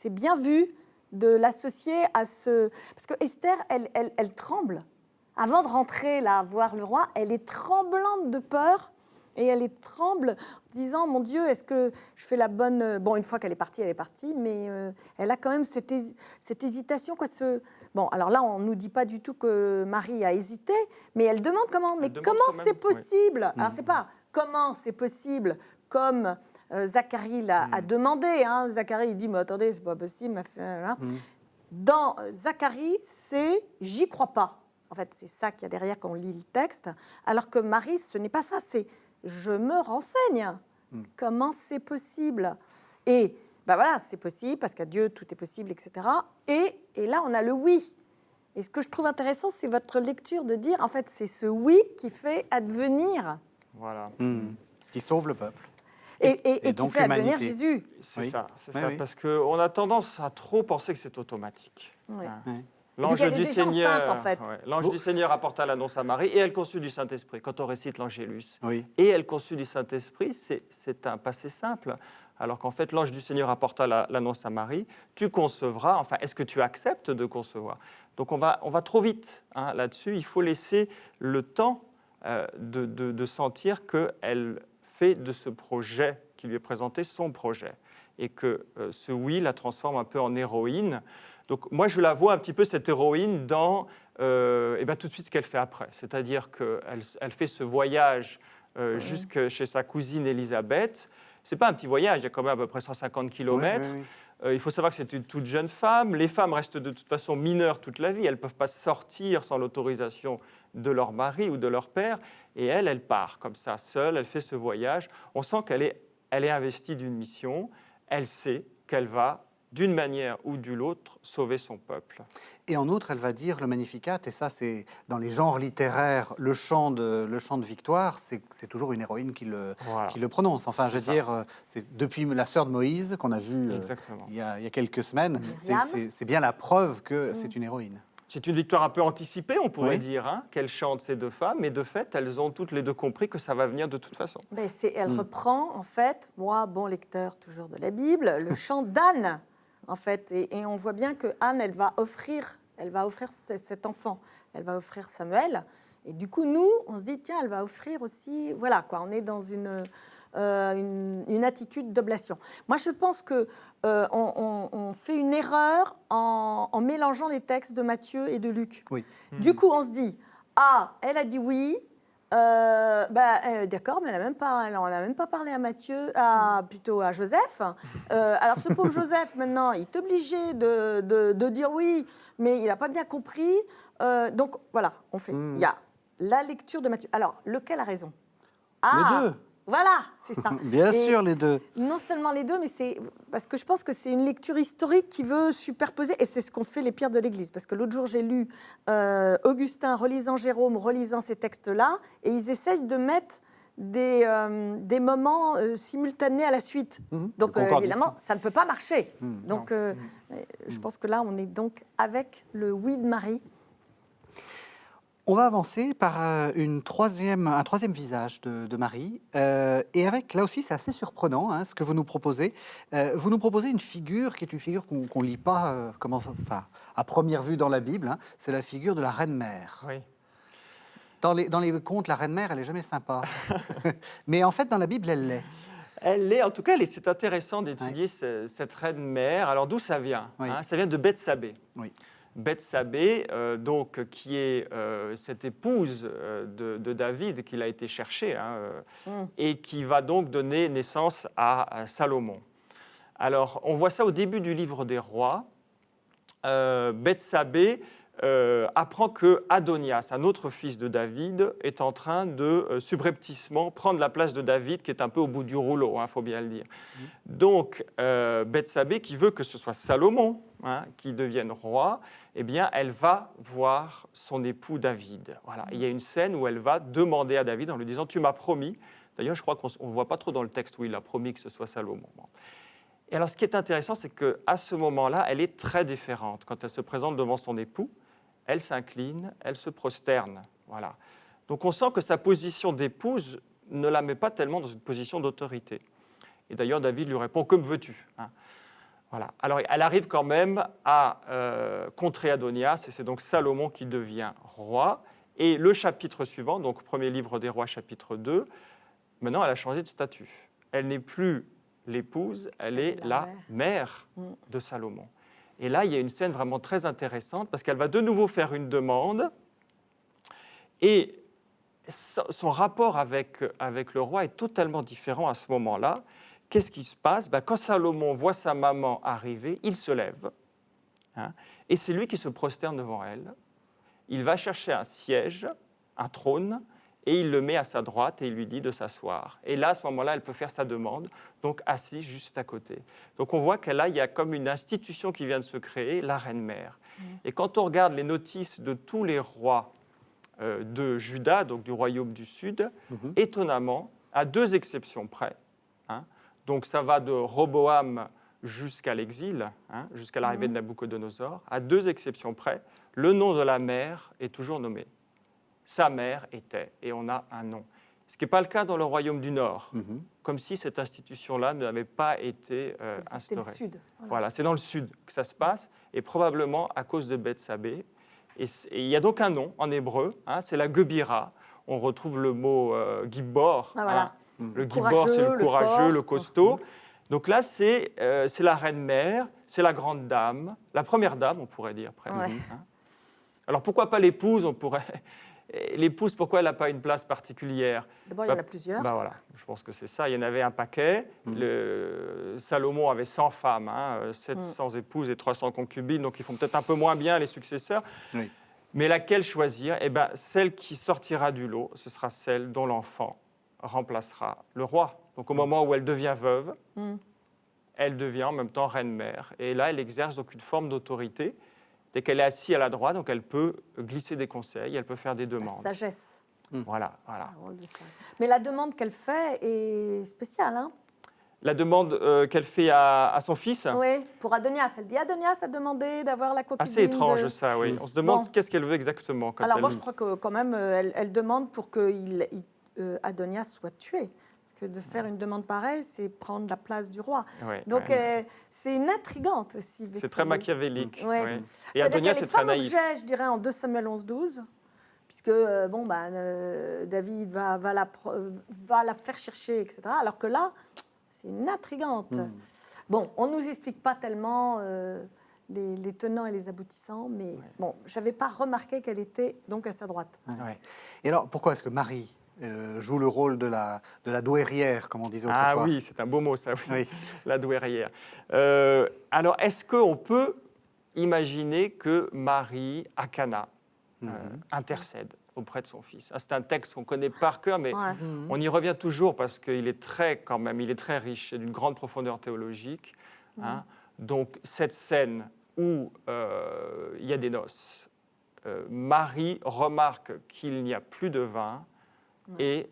bien vu de l'associer à ce... Parce que Esther, elle tremble. Avant de rentrer là, voir le roi, elle est tremblante de peur. Et elle tremble en disant, mon Dieu, est-ce que je fais la bonne... Bon, une fois qu'elle est partie, mais elle a quand même cette hésitation. Bon, alors là, on ne nous dit pas du tout que Marie a hésité, mais elle demande comment. Mais comment c'est possible? Alors, c'est pas comment c'est possible, comme Zacharie a demandé. Hein. Zacharie, il dit, mais attendez, c'est pas possible. Dans Zacharie, c'est « j'y crois pas ». En fait, c'est ça qu'il y a derrière quand on lit le texte. Alors que Marie, ce n'est pas ça, c'est je me renseigne. Comment c'est possible? Et ben voilà, c'est possible parce qu'à Dieu tout est possible, etc. Et là, on a le oui. Et ce que je trouve intéressant, c'est votre lecture de dire, en fait, c'est ce oui qui fait advenir. Voilà. Qui sauve le peuple. Et qui fait advenir Jésus. C'est ça, parce qu'on a tendance à trop penser que c'est automatique. Oui. Hein. L'ange elle est du déjà Seigneur, enceinte, en fait. l'ange du Seigneur apporta l'annonce à Marie et elle conçut du Saint-Esprit. Quand on récite l'Angélus, Oui. et elle conçut du Saint-Esprit, c'est un passé simple. Alors qu'en fait, l'ange du Seigneur apporta l'annonce à Marie, tu concevras, enfin, est-ce que tu acceptes de concevoir? Donc on va trop vite là-dessus, il faut laisser le temps de sentir qu'elle fait de ce projet qui lui est présenté son projet, et que ce oui la transforme un peu en héroïne. Donc moi, je la vois un petit peu, cette héroïne, dans tout de suite ce qu'elle fait après. C'est-à-dire qu'elle fait ce voyage jusque chez sa cousine Élisabeth. Ce n'est pas un petit voyage, il y a quand même à peu près 150 kilomètres. Il faut savoir que c'est une toute jeune femme. Les femmes restent de toute façon mineures toute la vie. Elles ne peuvent pas sortir sans l'autorisation de leur mari ou de leur père. Et elle part comme ça, seule. Elle fait ce voyage. On sent qu'elle est investie d'une mission. Elle sait qu'elle va, d'une manière ou d'une autre, sauver son peuple. Et en outre, elle va dire le Magnificat, et ça, c'est dans les genres littéraires, le chant de victoire, c'est toujours une héroïne qui le prononce. Enfin, je veux dire, c'est depuis la sœur de Moïse qu'on a vu il y a quelques semaines, c'est bien la preuve que c'est une héroïne. C'est une victoire un peu anticipée, on pourrait dire, qu'elles chantent ces deux femmes, mais de fait, elles ont toutes les deux compris que ça va venir de toute façon. Mais elle reprend, en fait, moi, bon lecteur toujours de la Bible, le chant d'Anne, en fait. Et on voit bien que Anne, elle va offrir cet enfant, elle va offrir Samuel. Et du coup, nous, on se dit, tiens, elle va offrir aussi, voilà, quoi, on est dans une attitude d'oblation. Moi, je pense que on fait une erreur en mélangeant les textes de Matthieu et de Luc. Oui. Du coup, on se dit, elle a dit oui, d'accord, mais elle n'en a même pas parlé à Matthieu, plutôt à Joseph. Alors, ce pauvre Joseph, maintenant, il est obligé de dire oui, mais il n'a pas bien compris. Donc, voilà, on fait. Il y a la lecture de Matthieu. Alors, lequel a raison? Les deux. Voilà, c'est ça. Bien sûr, les deux. Non seulement les deux, mais c'est parce que je pense que c'est une lecture historique qui veut superposer, et c'est ce qu'ont fait les pères de l'Église. Parce que l'autre jour, j'ai lu Augustin relisant Jérôme, relisant ces textes-là, et ils essayent de mettre des moments simultanés à la suite. Donc, évidemment, ça ne peut pas marcher. Donc, je pense que là, on est donc avec le oui de Marie. On va avancer par un troisième visage de Marie, et avec, là aussi c'est assez surprenant ce que vous nous proposez. Vous nous proposez une figure qui est une figure qu'on ne lit pas à première vue dans la Bible, c'est la figure de la Reine-Mère. Oui. Dans les contes, la Reine-Mère, elle n'est jamais sympa. Mais en fait, dans la Bible, elle l'est. Elle l'est, en tout cas, c'est intéressant d'étudier cette Reine-Mère. Alors d'où ça vient? Ça vient de Bethsabée. Oui. Bethsabée, donc, qui est cette épouse de David qu'il a été chercher, et qui va donc donner naissance à Salomon. Alors, on voit ça au début du livre des rois. Bethsabée apprend que Adonias, un autre fils de David, est en train de subrepticement prendre la place de David, qui est un peu au bout du rouleau, faut bien le dire. Donc, Bethsabée, qui veut que ce soit Salomon qui devienne roi, eh bien, elle va voir son époux David. Voilà. Il y a une scène où elle va demander à David en lui disant « Tu m'as promis ». D'ailleurs, je crois qu'on ne voit pas trop dans le texte où il a promis que ce soit Salomon. Bon. Et alors, ce qui est intéressant, c'est qu'à ce moment-là, elle est très différente. Quand elle se présente devant son époux, elle s'incline, elle se prosterne. Voilà. Donc, on sent que sa position d'épouse ne la met pas tellement dans une position d'autorité. Et d'ailleurs, David lui répond « Que me veux-tu » Voilà. Alors, elle arrive quand même à contrer Adonias, et c'est donc Salomon qui devient roi. Et le chapitre suivant, donc premier livre des rois, chapitre 2, maintenant, elle a changé de statut. Elle n'est plus l'épouse, elle est la mère de Salomon. Et là, il y a une scène vraiment très intéressante, parce qu'elle va de nouveau faire une demande, et son rapport avec le roi est totalement différent à ce moment-là. Qu'est-ce qui se passe? Quand Salomon voit sa maman arriver, il se lève, et c'est lui qui se prosterne devant elle. Il va chercher un siège, un trône, et il le met à sa droite et il lui dit de s'asseoir. Et là, à ce moment-là, elle peut faire sa demande, donc assise juste à côté. Donc on voit qu'il y a comme une institution qui vient de se créer, la Reine-Mère. Et quand on regarde les notices de tous les rois de Juda, donc du royaume du Sud, étonnamment, à 2 exceptions près, donc ça va de Roboam jusqu'à l'exil, jusqu'à l'arrivée de Nabuchodonosor, à 2 exceptions près, le nom de la mère est toujours nommé. Sa mère était, et on a un nom. Ce qui n'est pas le cas dans le royaume du Nord, comme si cette institution-là n'avait pas été Comme si c'était instaurée. le sud. Voilà, c'est dans le sud que ça se passe, et probablement à cause de Bethsabée. Et il y a donc un nom en hébreu, c'est la Gebira. On retrouve le mot Gibbor. Ah, voilà. Le Gibbor, c'est le courageux, le costaud. Donc là, c'est la reine-mère, c'est la grande dame, la première dame, on pourrait dire presque. Ouais. Alors pourquoi pas l'épouse, on pourrait... L'épouse, pourquoi elle n'a pas une place particulière? D'abord, il y en a plusieurs. Voilà, je pense que c'est ça. Il y en avait un paquet. Salomon avait 100 femmes, 700 épouses et 300 concubines, donc ils font peut-être un peu moins bien les successeurs. Oui. Mais laquelle choisir? Eh bien, celle qui sortira du lot, ce sera celle dont l'enfant remplacera le roi. Donc au moment où elle devient veuve, elle devient en même temps reine-mère. Et là, elle exerce donc une forme d'autorité. Dès qu'elle est assise à la droite, donc elle peut glisser des conseils, elle peut faire des La demandes. sagesse. Voilà. Ah, on le sait. Mais la demande qu'elle fait est spéciale. Hein? La demande qu'elle fait à son fils, Oui, pour Adonias. Elle dit Adonias a demandé d'avoir la concubine. assez étrange de... ça, oui. On se demande Bon. qu'est-ce qu'elle veut exactement. Quand Alors elle... moi, je crois que quand même, elle demande pour que Adonias soit tué. Parce que de faire une demande pareille, c'est prendre la place du roi. Ouais, Donc ouais. C'est une intrigante aussi. C'est très machiavélique. Ouais. Oui. Et Adonias, c'est très naïf. Objet, je dirais, en 2 Samuel 11-12, puisque David va la faire chercher, etc. Alors que là, c'est une intrigante. Bon, on ne nous explique pas tellement les tenants et les aboutissants, mais bon, je n'avais pas remarqué qu'elle était donc à sa droite. Ouais. Et alors, pourquoi est-ce que Marie joue le rôle de la douairière, comme on disait autrefois? Ah oui, c'est un beau mot ça, Oui. La douairière. Alors, est-ce qu'on peut imaginer que Marie, à Cana, intercède auprès de son fils? C'est un texte qu'on connaît par cœur, mais on y revient toujours parce qu'il est très riche, c'est d'une grande profondeur théologique. Donc, cette scène où il y a des noces, Marie remarque qu'il n'y a plus de vin, et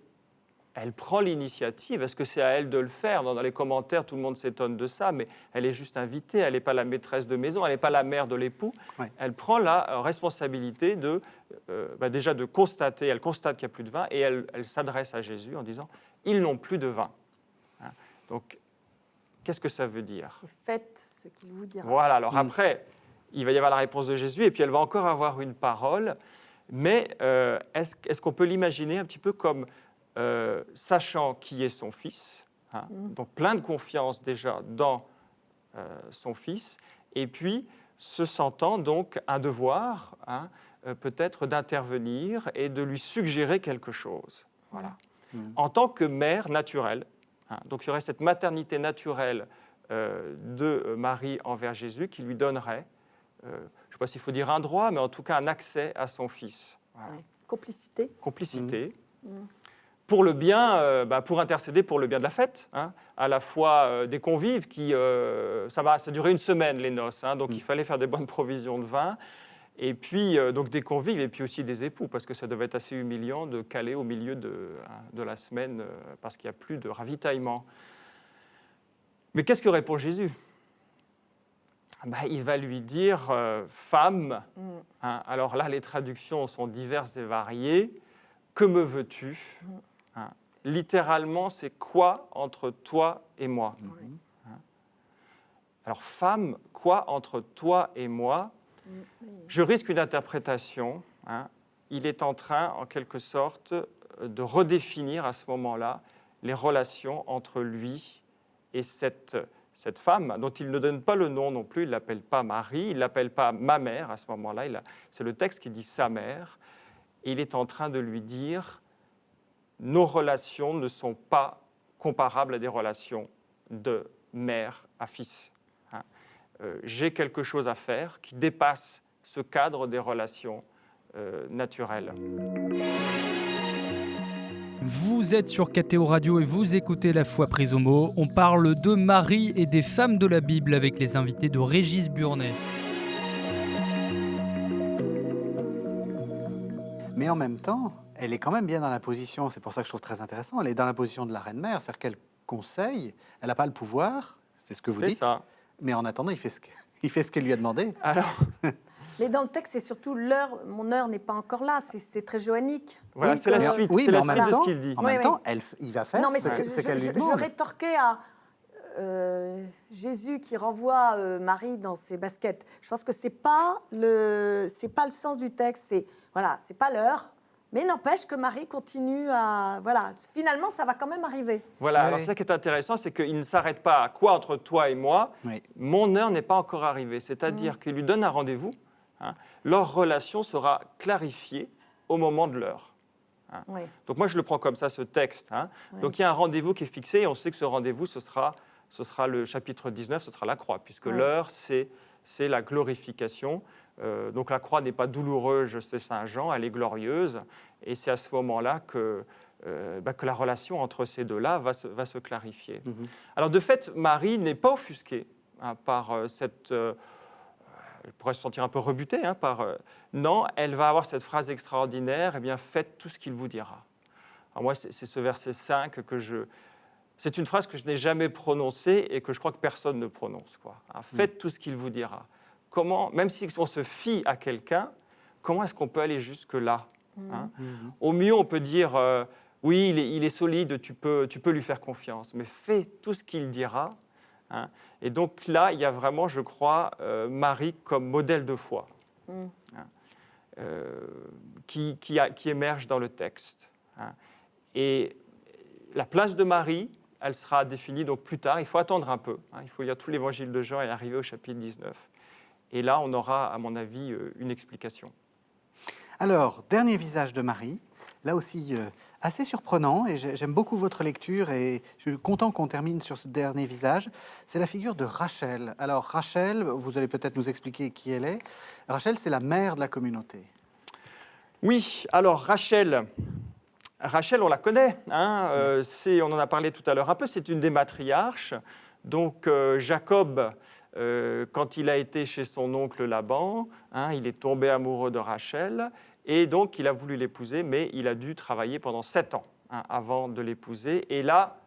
elle prend l'initiative. Est-ce que c'est à elle de le faire? Dans les commentaires, tout le monde s'étonne de ça, mais elle est juste invitée, elle n'est pas la maîtresse de maison, elle n'est pas la mère de l'époux. Elle prend la responsabilité déjà de constater, elle constate qu'il n'y a plus de vin, et elle s'adresse à Jésus en disant « Ils n'ont plus de vin ». Donc, qu'est-ce que ça veut dire? Et faites ce qu'il vous dira. Voilà, alors après, il va y avoir la réponse de Jésus, et puis elle va encore avoir une parole. Mais est-ce qu'on peut l'imaginer un petit peu comme sachant qui est son fils, donc plein de confiance déjà dans son fils, et puis se sentant donc un devoir, peut-être d'intervenir et de lui suggérer quelque chose. Voilà. En tant que mère naturelle, donc il y aurait cette maternité naturelle de Marie envers Jésus qui lui donnerait, je ne sais pas s'il faut dire un droit, mais en tout cas un accès à son fils. Voilà. Complicité. Complicité. Pour le bien, pour intercéder pour le bien de la fête, à la fois des convives qui, ça durait une semaine les noces, donc il fallait faire des bonnes provisions de vin, et puis donc des convives et puis aussi des époux, parce que ça devait être assez humiliant de caler au milieu de la semaine parce qu'il n'y a plus de ravitaillement. Mais qu'est-ce que répond Jésus? Il va lui dire femme. Alors là, les traductions sont diverses et variées. Que me veux-tu? Littéralement, c'est quoi entre toi et moi? Alors, femme, quoi entre toi et moi? Je risque une interprétation. Il est en train, en quelque sorte, de redéfinir à ce moment-là les relations entre lui et cette femme, dont il ne donne pas le nom non plus, il ne l'appelle pas Marie, il ne l'appelle pas ma mère à ce moment-là, c'est le texte qui dit sa mère, et il est en train de lui dire nos relations ne sont pas comparables à des relations de mère à fils. J'ai quelque chose à faire qui dépasse ce cadre des relations naturelles. Vous êtes sur KTO Radio et vous écoutez La Foi prise au mot. On parle de Marie et des femmes de la Bible avec les invités de Régis Burnet. Mais en même temps, elle est quand même bien dans la position, c'est pour ça que je trouve très intéressant, elle est dans la position de la reine-mère, c'est-à-dire qu'elle conseille, elle n'a pas le pouvoir, c'est ce que vous dites, Mais en attendant, il fait ce qu'elle lui a demandé. Alors, Mais dans le texte, c'est surtout l'heure. Mon heure n'est pas encore là. C'est très joannique. voilà, Oui, c'est la que- suite, Oui, c'est mais la en suite même de temps, ce qu'il dit. en Oui, même oui. temps, il va faire Non, mais ce qu'elle lui je demande. rétorquais à Jésus qui renvoie Marie dans ses baskets. Je pense que c'est pas le sens du texte. C'est pas l'heure. Mais n'empêche que Marie continue à voilà. Finalement, ça va quand même arriver. Voilà, Oui, alors oui. c'est ça qui est intéressant, c'est qu'il ne s'arrête pas à quoi entre toi et moi. Oui. Mon heure n'est pas encore arrivée. C'est-à-dire qu'il lui donne un rendez-vous. Hein. Leur relation sera clarifiée au moment de l'heure. Oui. Donc moi, je le prends comme ça, ce texte. Hein. Oui. Donc il y a un rendez-vous qui est fixé et on sait que ce rendez-vous, ce sera le chapitre 19, ce sera la croix, puisque Oui. l'heure, c'est la glorification. Donc la croix n'est pas douloureuse, c'est Saint Jean, elle est glorieuse. Et c'est à ce moment-là que la relation entre ces deux-là va se clarifier. Mhm. Alors de fait, Marie n'est pas offusquée par cette... elle pourrait se sentir un peu rebutée non, elle va avoir cette phrase extraordinaire, eh bien, faites tout ce qu'il vous dira. Alors moi, c'est ce verset 5 que je... C'est une phrase que je n'ai jamais prononcée et que je crois que personne ne prononce. Faites tout ce qu'il vous dira. Comment, même si on se fie à quelqu'un, comment est-ce qu'on peut aller jusque-là hein? Au mieux, on peut dire, oui, il est solide, tu peux lui faire confiance, mais fais tout ce qu'il dira. Hein? Et donc là, il y a vraiment, je crois, Marie comme modèle de foi qui émerge dans le texte. Hein? Et la place de Marie, elle sera définie donc plus tard. Il faut attendre un peu. Hein? Il faut lire tout l'évangile de Jean et arriver au chapitre 19. Et là, on aura, à mon avis, une explication. Alors, dernier visage de Marie, là aussi assez surprenant, et j'aime beaucoup votre lecture, et je suis content qu'on termine sur ce dernier visage. C'est la figure de Rachel. Alors, Rachel, vous allez peut-être nous expliquer qui elle est. Rachel, c'est la mère de la communauté. Oui, alors Rachel, on la connaît, hein, on en a parlé tout à l'heure un peu, c'est une des matriarches. Donc Jacob, quand il a été chez son oncle Laban, hein, il est tombé amoureux de Rachel et donc il a voulu l'épouser, mais il a dû travailler pendant 7 ans hein, avant de l'épouser. Et là,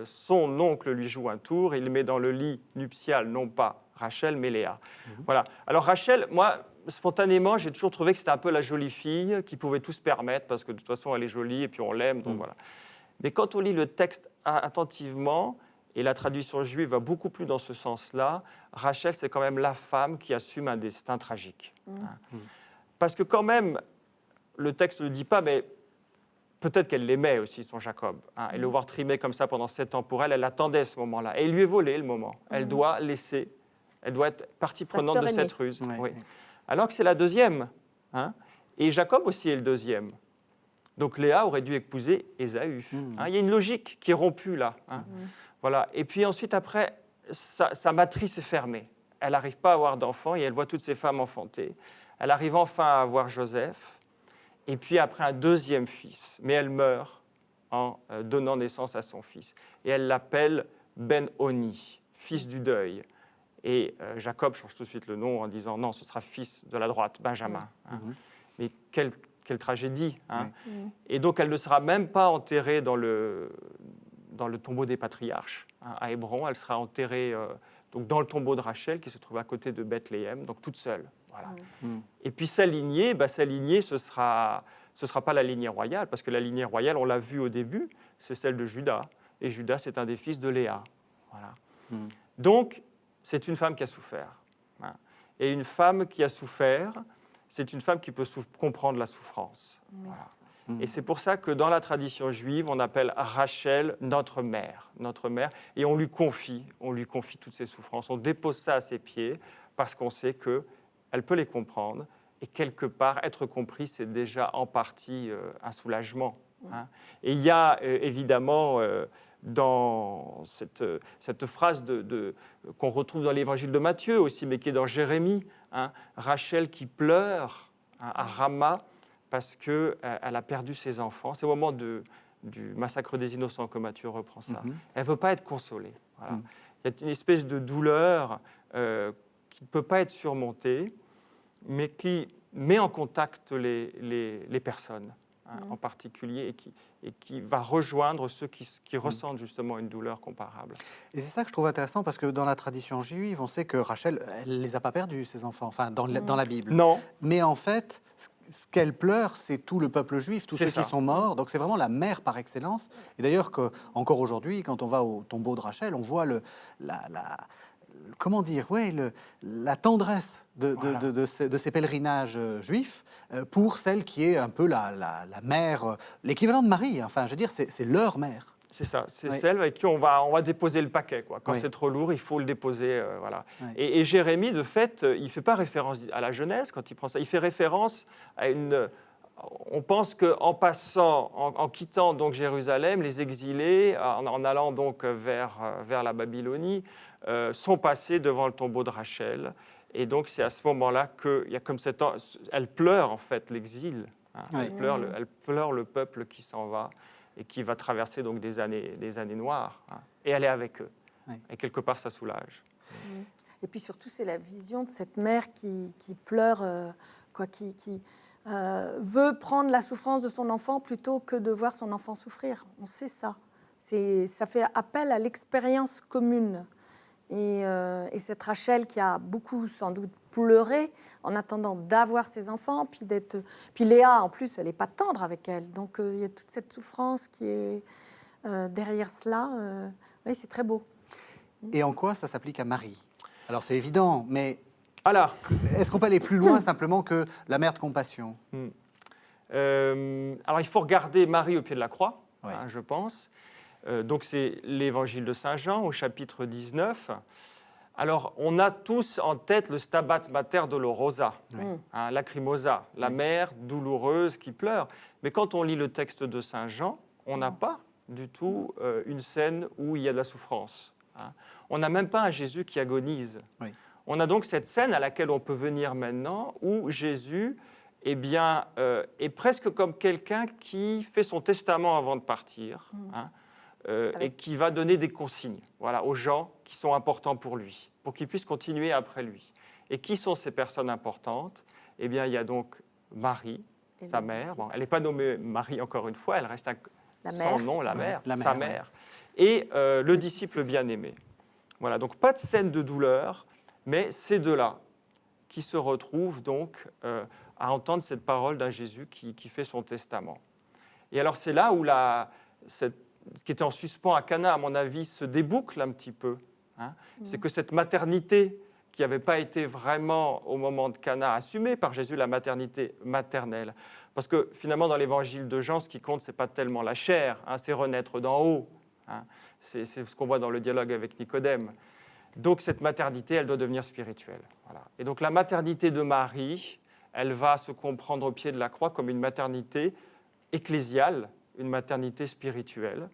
son oncle lui joue un tour, il met dans le lit nuptial non pas Rachel, mais Léa. Voilà. Alors Rachel, moi, spontanément, j'ai toujours trouvé que c'était un peu la jolie fille qui pouvait tout se permettre parce que de toute façon, elle est jolie et puis on l'aime, donc voilà. Mais quand on lit le texte attentivement, et la traduction juive va beaucoup plus dans ce sens-là, Rachel, c'est quand même la femme qui assume un destin tragique. Parce que quand même, le texte ne le dit pas, mais peut-être qu'elle l'aimait aussi, son Jacob. Hein, et le voir trimer comme ça pendant 7 ans pour elle, elle attendait ce moment-là. Et il lui est volé le moment. Elle doit être partie prenante de cette ruse. Ouais, Oui. ouais. Alors que c'est la deuxième. Hein, et Jacob aussi est le deuxième. Donc Léa aurait dû épouser Ésaü. Hein, il y a une logique qui est rompue là. Hein. Voilà. Et puis ensuite, après, sa matrice est fermée. Elle n'arrive pas à avoir d'enfants et elle voit toutes ces femmes enfantées. Elle arrive enfin à avoir Joseph. Et puis après, un deuxième fils. Mais elle meurt en donnant naissance à son fils. Et elle l'appelle Ben-Oni, fils du deuil. Et Jacob change tout de suite le nom en disant non, ce sera fils de la droite, Benjamin. Hein. Mais quelle tragédie. Hein. Et donc, elle ne sera même pas enterrée dans le tombeau des patriarches, hein, à Hébron. Elle sera enterrée donc dans le tombeau de Rachel, qui se trouve à côté de Bethléem, donc toute seule. Voilà. Et puis sa lignée, ce sera pas la lignée royale, parce que la lignée royale, on l'a vu au début, c'est celle de Judas. Et Judas, c'est un des fils de Léa. Voilà. Donc, c'est une femme qui a souffert. Hein. Et une femme qui a souffert, c'est une femme qui peut comprendre la souffrance. Voilà. Et c'est pour ça que dans la tradition juive, on appelle Rachel notre mère, et on lui confie toutes ses souffrances. On dépose ça à ses pieds parce qu'on sait qu'elle peut les comprendre. Et quelque part, être compris, c'est déjà en partie un soulagement. Hein. Et il y a évidemment dans cette phrase qu'on retrouve dans l'évangile de Matthieu aussi, mais qui est dans Jérémie, hein, Rachel qui pleure hein, à Rama parce qu'elle a perdu ses enfants. C'est au moment du massacre des innocents que Matthieu reprend ça. Elle ne veut pas être consolée. Voilà. Il y a une espèce de douleur qui ne peut pas être surmontée, mais qui met en contact les personnes. en particulier, et qui va rejoindre ceux qui ressentent justement une douleur comparable. Et c'est ça que je trouve intéressant, parce que dans la tradition juive, on sait que Rachel, elle ne les a pas perdus, ses enfants, enfin, dans la Bible. Non, Mais en fait, ce qu'elle pleure, c'est tout le peuple juif, tous C'est ceux ça. qui sont morts. Donc c'est vraiment la mère par excellence. Et d'ailleurs, encore aujourd'hui, quand on va au tombeau de Rachel, on voit comment dire, la tendresse de ces pèlerinages juifs pour celle qui est un peu la mère, l'équivalent de Marie. Enfin, je veux dire, c'est leur mère. c'est ça. C'est Oui. celle avec qui on va déposer le paquet, quoi. Quand Oui. c'est trop lourd, il faut le déposer. Voilà. Oui. Et Jérémie, de fait, il ne fait pas référence à la Genèse quand il prend ça. Il fait référence à une... On pense qu'en passant, en quittant donc Jérusalem, les exilés, en allant donc vers la Babylonie, sont passés devant le tombeau de Rachel. Et donc c'est à ce moment-là qu'il y a comme elle pleure en fait l'exil. Hein. Oui. Elle pleure le peuple qui s'en va et qui va traverser donc des années noires. Hein. Et elle est avec eux. Oui. Et quelque part ça soulage. Et puis surtout, c'est la vision de cette mère qui pleure, qui veut prendre la souffrance de son enfant plutôt que de voir son enfant souffrir. On sait ça. Ça fait appel à l'expérience commune. Et cette Rachel qui a beaucoup, sans doute, pleuré en attendant d'avoir ses enfants, puis Léa, en plus, elle n'est pas tendre avec elle. Donc, il y a toute cette souffrance qui est derrière cela. Oui, c'est très beau. Et en quoi ça s'applique à Marie? Alors c'est évident, mais Alors, est-ce qu'on peut aller plus loin simplement que la mère de compassion? alors il faut regarder Marie au pied de la croix, Oui. hein, je pense. Donc c'est l'évangile de Saint Jean au chapitre 19. Alors on a tous en tête le Stabat Mater Dolorosa, hein, Lacrimosa, la mère douloureuse qui pleure. Mais quand on lit le texte de Saint Jean, on n'a pas du tout une scène où il y a de la souffrance. Hein. On n'a même pas un Jésus qui agonise. Oui. On a donc cette scène à laquelle on peut venir maintenant où Jésus est presque comme quelqu'un qui fait son testament avant de partir. Hein, et qui va donner des consignes aux gens qui sont importants pour lui, pour qu'ils puissent continuer après lui. Et qui sont ces personnes importantes? Eh bien, il y a donc Marie, sa mère. Bon, elle n'est pas nommée Marie encore une fois, elle reste sans nom, la mère, sa mère. Et le disciple bien-aimé. Voilà, donc pas de scène de douleur, mais ces deux-là qui se retrouvent donc à entendre cette parole d'un Jésus qui fait son testament. Et alors c'est là où ce qui était en suspens à Cana, à mon avis, se déboucle un petit peu. Hein. C'est que cette maternité qui n'avait pas été vraiment, au moment de Cana, assumée par Jésus, la maternité maternelle. Parce que finalement, dans l'évangile de Jean, ce qui compte, ce n'est pas tellement la chair, hein, c'est renaître d'en haut. Hein. C'est ce qu'on voit dans le dialogue avec Nicodème. Donc cette maternité, elle doit devenir spirituelle. Voilà. Et donc la maternité de Marie, elle va se comprendre au pied de la croix comme une maternité ecclésiale, une maternité spirituelle.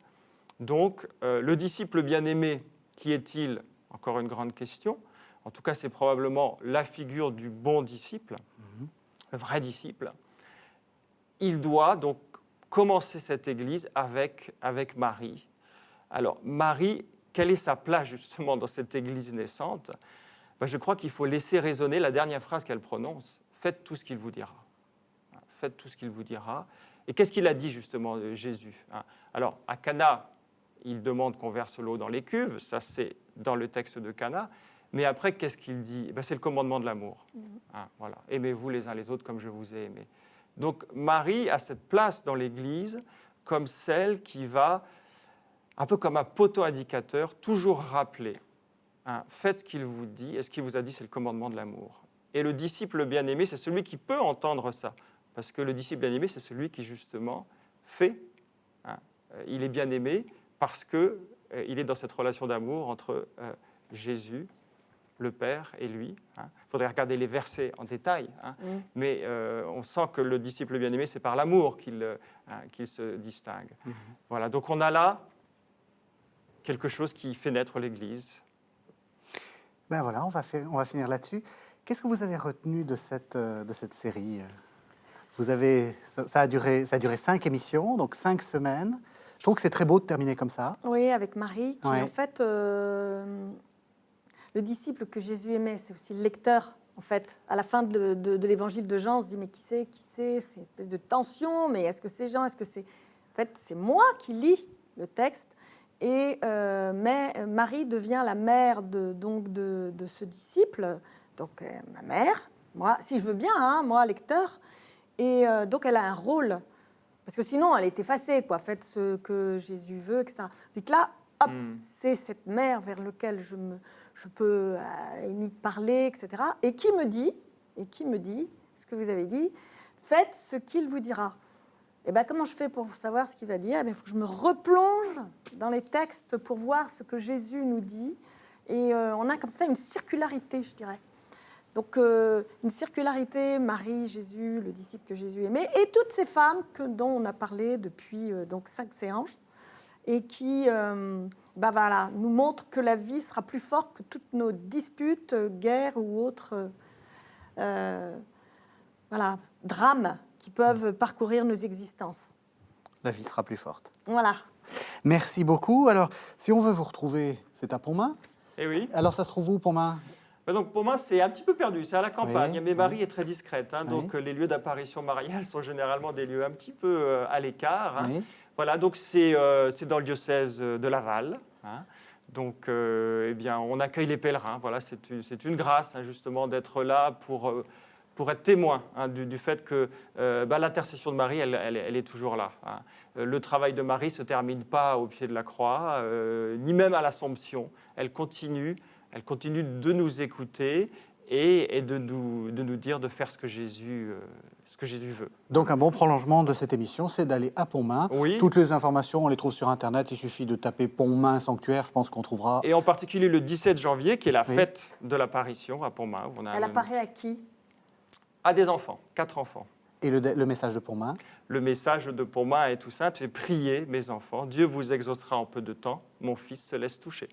Donc, le disciple bien-aimé, qui est-il? Encore une grande question. En tout cas, c'est probablement la figure du bon disciple, le vrai disciple. Il doit donc commencer cette Église avec Marie. Alors, Marie, quelle est sa place justement dans cette Église naissante? Je crois qu'il faut laisser résonner la dernière phrase qu'elle prononce. Faites tout ce qu'il vous dira. Faites tout ce qu'il vous dira. Et qu'est-ce qu'il a dit justement, Jésus? Alors, à Cana, il demande qu'on verse l'eau dans les cuves, ça c'est dans le texte de Cana. Mais après, qu'est-ce qu'il dit? C'est le commandement de l'amour. Voilà. Aimez-vous les uns les autres comme je vous ai aimé. Donc Marie a cette place dans l'Église comme celle qui va, un peu comme un poteau indicateur, toujours rappeler. Faites ce qu'il vous dit, et ce qu'il vous a dit, c'est le commandement de l'amour. Et le disciple bien-aimé, c'est celui qui peut entendre ça. Parce que le disciple bien-aimé, c'est celui qui, justement, fait. Il est bien-aimé parce qu'il est dans cette relation d'amour entre Jésus, le Père, et lui. Il faudrait regarder les versets en détail. Mais on sent que le disciple bien-aimé, c'est par l'amour qu'il se distingue. Voilà, donc on a là quelque chose qui fait naître l'Église. Ben voilà, on va finir là-dessus. Qu'est-ce que vous avez retenu de cette série? Ça a duré 5 émissions, donc 5 semaines. Je trouve que c'est très beau de terminer comme ça. Oui, avec Marie, qui Ouais. en fait, le disciple que Jésus aimait, c'est aussi le lecteur en fait. À la fin de l'évangile de Jean, on se dit, mais qui c'est? C'est une espèce de tension, mais est-ce que c'est Jean? Est-ce que c'est... En fait, c'est moi qui lis le texte. Et mais Marie devient la mère de ce disciple, donc ma mère, moi, si je veux bien, hein, moi, lecteur. Et donc, elle a un rôle, parce que sinon, elle est effacée, quoi. Faites ce que Jésus veut, etc. Donc là, hop, c'est cette mère vers laquelle je peux limite parler, etc. Et qui me dit, ce que vous avez dit, faites ce qu'il vous dira. Et bien, comment je fais pour savoir ce qu'il va dire? Il faut que je me replonge dans les textes pour voir ce que Jésus nous dit. Et on a comme ça une circularité, je dirais. Donc, une circularité, Marie, Jésus, le disciple que Jésus aimait, et toutes ces femmes dont on a parlé depuis 5 séances, et qui voilà, nous montrent que la vie sera plus forte que toutes nos disputes, guerres ou autres drames qui peuvent parcourir nos existences. La vie sera plus forte. Voilà. Merci beaucoup. Alors, si on veut vous retrouver, c'est à Pontmain. Eh oui. Alors, ça se trouve où, Pontmain? Donc pour moi, c'est un petit peu perdu, c'est à la campagne, Oui, mais Marie est très discrète, hein, oui. donc les lieux d'apparition mariale sont généralement des lieux un petit peu à l'écart. Hein. Oui. Voilà, donc c'est dans le diocèse de Laval. Hein. Donc eh bien, on accueille les pèlerins, voilà, c'est une grâce hein, justement d'être là pour être témoin hein, du fait que l'intercession de Marie, elle est toujours là. Hein. Le travail de Marie ne se termine pas au pied de la croix, ni même à l'Assomption, elle continue de nous écouter et de nous dire de faire ce que Jésus veut. Donc un bon prolongement de cette émission, c'est d'aller à Pontmain. Oui. Toutes les informations, on les trouve sur Internet. Il suffit de taper Pontmain Sanctuaire, je pense qu'on trouvera. Et en particulier le 17 janvier, qui est la fête de l'apparition à Pontmain. Elle apparaît à qui? À des enfants, 4 enfants. Et le message de Pontmain? Le message de Pontmain est tout simple, c'est « Priez, mes enfants, Dieu vous exaucera en peu de temps, mon fils se laisse toucher ».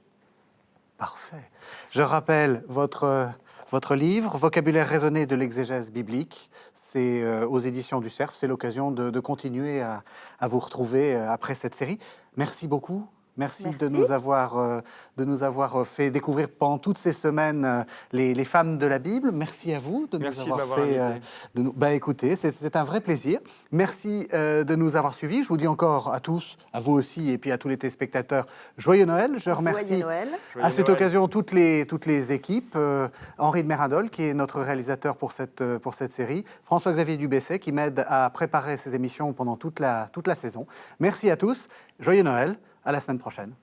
Parfait. Je rappelle votre livre, Vocabulaire raisonné de l'exégèse biblique. C'est aux éditions du Cerf. C'est l'occasion de continuer à vous retrouver après cette série. Merci beaucoup. Merci. De nous avoir fait découvrir pendant toutes ces semaines les femmes de la Bible. Merci à vous de Merci nous avoir de m'avoir invité. Écoutez, c'est un vrai plaisir. Merci de nous avoir suivis. Je vous dis encore à tous, à vous aussi, et puis à tous les téléspectateurs, joyeux Noël. Je remercie Joyeux Noël. à cette occasion toutes les équipes. Henri de Mérindol, qui est notre réalisateur pour cette série. François-Xavier Dubesset, qui m'aide à préparer ces émissions pendant toute la saison. Merci à tous. Joyeux Noël. À la semaine prochaine.